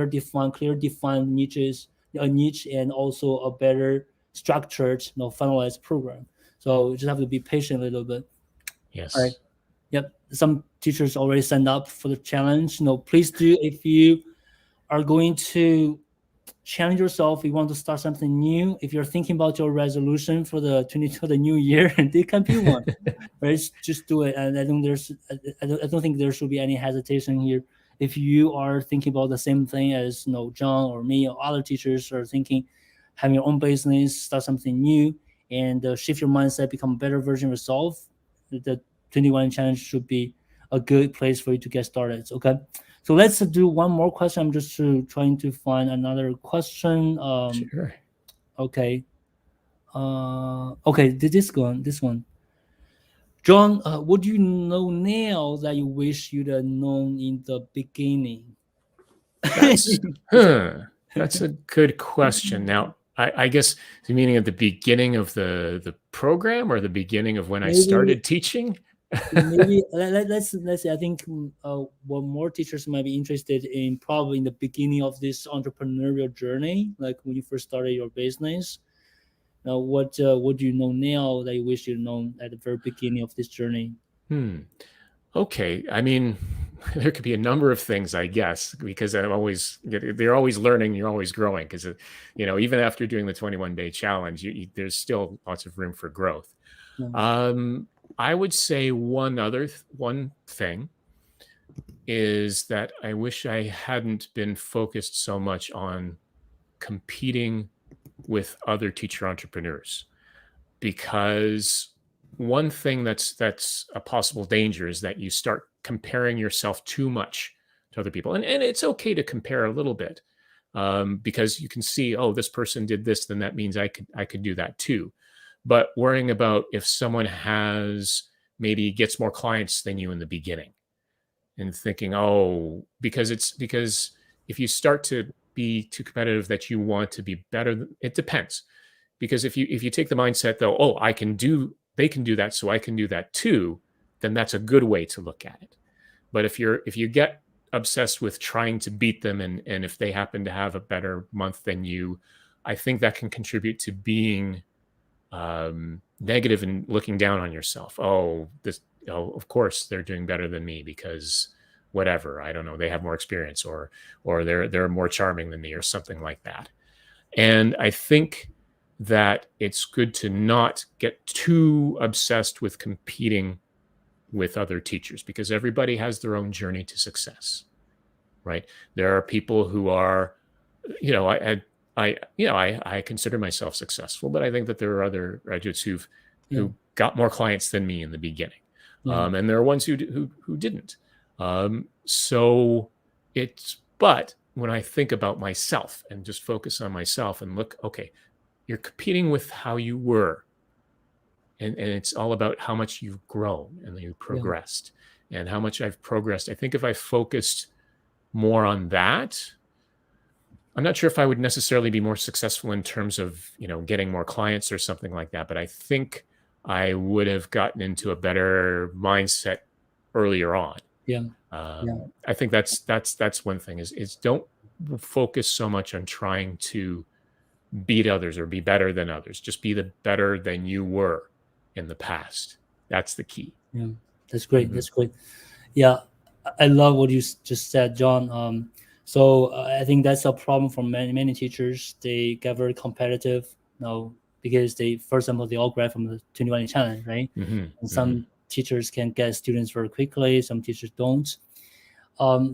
defined niches, a niche, and also a better structured, finalized program. So you just have to be patient a little bit. All right. Yes. Yep. Some teachers already signed up for the challenge. Please do. If you are going to challenge yourself, you want to start something new, if you're thinking about your resolution for the new year, there can be one, right? Just do it. And I don't think there should be any hesitation here. If you are thinking about the same thing as John or me or other teachers are thinking, having your own business, start something new, and shift your mindset, become a better version of yourself, the 21 challenge should be a good place for you to get started. Okay. So let's do one more question. I'm just trying to find another question. Sure. Okay. Okay, this one. John, what do you know now that you wish you'd have known in the beginning? That's It's a, huh. That's a good question. Now, I guess the meaning at the beginning of the program or the beginning of when I maybe started teaching. let's say I think what more teachers might be interested in probably in the beginning of this entrepreneurial journey, like when you first started your business. Now, what do you know now that you wish you'd known at the very beginning of this journey? Hmm. Okay. I mean, there could be a number of things, I guess, because they're always learning, you're always growing. Because, even after doing the 21-day challenge, there's still lots of room for growth. Yeah, Um, I would say one thing is that I wish I hadn't been focused so much on competing with other teacher entrepreneurs, because one thing that's a possible danger is that you start comparing yourself too much to other people, and it's okay to compare a little bit, because you can see, oh, this person did this, then that means I could do that too. But worrying about if someone has maybe gets more clients than you in the beginning, and thinking, oh, because if you start to be too competitive that you want to be better, it depends. Because if you take the mindset though, oh, they can do that, so I can do that too, then that's a good way to look at it. But if you get obsessed with trying to beat them, and if they happen to have a better month than you, I think that can contribute to being negative and looking down on yourself. Oh, of course they're doing better than me because whatever, I don't know, they have more experience, or they're more charming than me, or something like that. And I think that it's good to not get too obsessed with competing with other teachers, because everybody has their own journey to success, right? There are people who are, I consider myself successful, but I think that there are other graduates yeah, who got more clients than me in the beginning, yeah, and there are ones who didn't. So but when I think about myself and just focus on myself and look, okay, you're competing with how you were, and it's all about how much you've grown and you've yeah, progressed, and how much I've progressed. I think if I focused more on that, I'm not sure if I would necessarily be more successful in terms of, getting more clients or something like that, but I think I would have gotten into a better mindset earlier on. yeah, yeah, I think that's one thing, is don't focus so much on trying to beat others or be better than others. Just be the better than you were in the past. That's the key. yeah. That's great. Mhm. That's great. Yeah, I love what you just said, John. So I think that's a problem for many teachers. They get very competitive, because for example, they all grad from the 21 challenge, right? Mhm. And Mhm. some teachers can get students very quickly. Some teachers don't.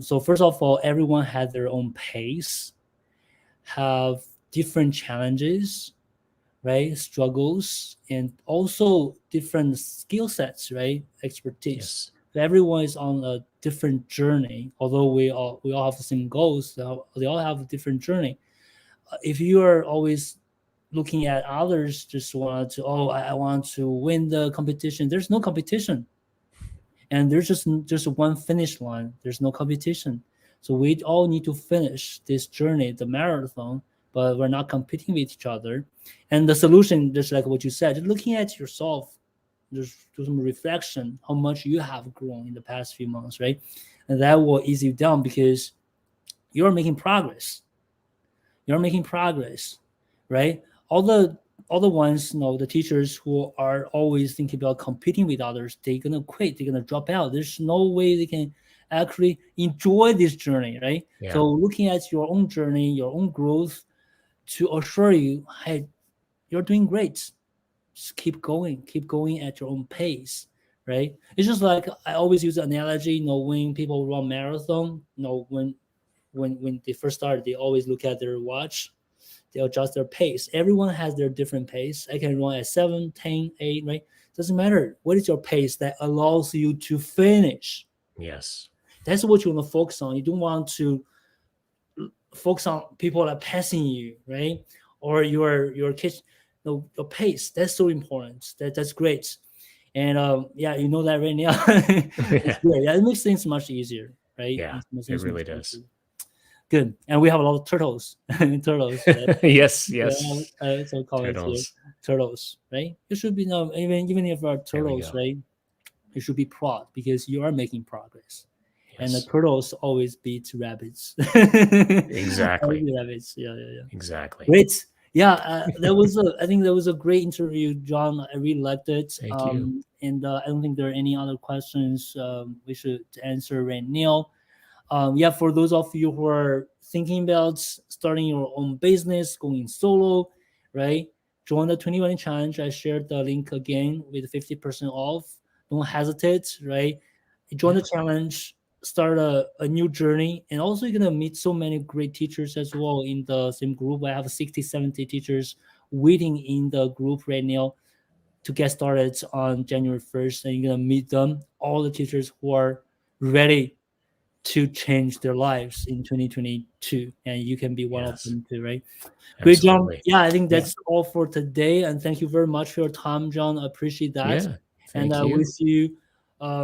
So first of all, everyone has their own pace, have different challenges, right? Struggles, and also different skill sets, right? Expertise. Yes. So everyone is on a different journey. Although we all have the same goals, they all have a different journey. If you are always looking at others just want to, oh, I want to win the competition. There's no competition, and there's just one finish line. There's no competition. So we all need to finish this journey, the marathon, but we're not competing with each other. And the solution, just like what you said, just looking at yourself, just do some reflection, how much you have grown in the past few months, right? And that will ease you down because you're making progress. You're making progress, right? All the ones, the teachers who are always thinking about competing with others, they're gonna quit, they're gonna drop out. There's no way they can actually enjoy this journey, right? Yeah. So looking at your own journey, your own growth, to assure you, hey, you're doing great. Just keep going at your own pace, right? It's just like I always use the analogy, when people run marathon, when they first start, they always look at their watch, they adjust their pace. Everyone has their different pace. I can run at 7, 10, 8, right? Doesn't matter. What is your pace that allows you to finish? Yes. That's what you want to focus on. You don't want to focus on people that are passing you, right? Or your kids, your pace. That's so important. That's great. And yeah, you know that right now. It's Yeah. great. Yeah, it makes things much easier, right? Yeah. Makes It things much really does. easier. Good. And we have a lot of turtles. Turtles. Right? Yes. Yeah, Yes. some comments here. Turtles. Turtles, right? You should be no, even if are There we turtles, go. right? You should be proud because you are making progress. And the Yes. turtles always beat rabbits. Always Exactly. beat rabbits. Yeah, yeah, yeah. Exactly. Great. Yeah, I think that was a great interview, John. I really liked it. Thank you. And I don't think there are any other questions we should answer right now. Yeah, for those of you who are thinking about starting your own business, going solo, right? Join the 2020 challenge. I shared the link again with 50% off. Don't hesitate, right? Join the Yeah. challenge, start a new journey, and also you're gonna meet so many great teachers as well in the same group. I have 60, 70 teachers waiting in the group right now to get started on January 1st, and you're gonna meet them, all the teachers who are ready to change their lives in 2022, and you can be one of Yes. them too, right? Great, John. Absolutely. Yeah, I think Yeah. that's all for today, and thank you very much for your time, John. I appreciate that, Yeah. and Thank I you. wish you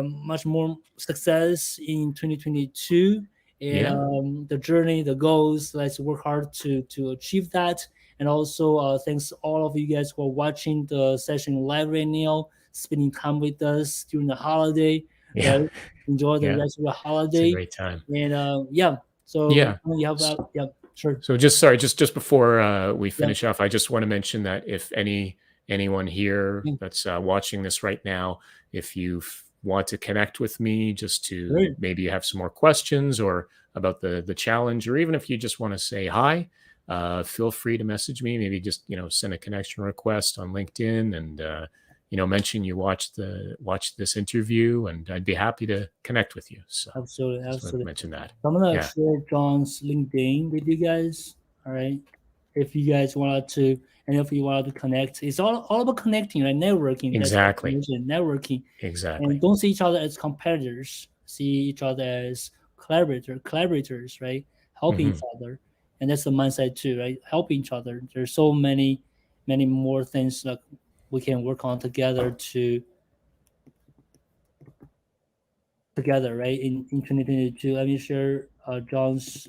much more success in 2022, and Yeah. the journey, the goals. Let's work hard to achieve that. And also, thanks all of you guys who are watching the session live right now, spending time with us during the holiday, Yeah. right? Enjoy the Yeah. rest of the It's a holiday, great time. and yeah. So Yeah. you have S- yeah, sure, So just sorry, just before we yeah, finish off, I just want to mention that if anyone here yeah, that's watching this right now, if you want to connect with me, just to sure. maybe have some more questions or about the challenge, or even if you just want to say hi, feel free to message me. Maybe just send a connection request on LinkedIn and mention you watched this interview, and I'd be happy to connect with you. So Absolutely, just want to absolutely. mention that. So I'm gonna Yeah. share John's LinkedIn with you guys. All right. If you guys wanted to, and if you wanted to connect, it's all about connecting, right? Networking. That's what I Exactly. mentioned, networking. And Exactly. don't see each other as competitors. See each other as collaborators, right? Helping each Hmm. other. And that's the mindset too, right? Helping each other. There's so many more things that we can work on together, right? In 2022. Let me share John's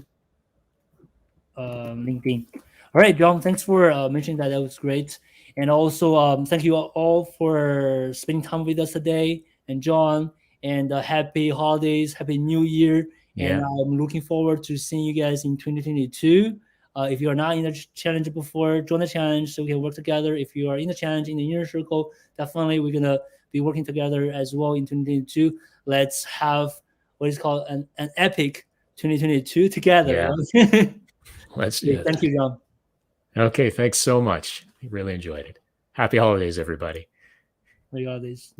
LinkedIn. All right, John, thanks for mentioning that. That was great. And also, thank you all for spending time with us today. And John, and happy holidays, happy New Year. And Yeah. I'm looking forward to seeing you guys in 2022. If you are not in the challenge before, join the challenge so we can work together. If you are in the challenge in the inner circle, definitely we're gonna be working together as well in 2022. Let's have what is called an epic 2022 together. Yeah. Right? Let's Yeah, do it. thank you, John. Okay. Thanks so much. I really enjoyed it. Happy holidays, everybody. We got this.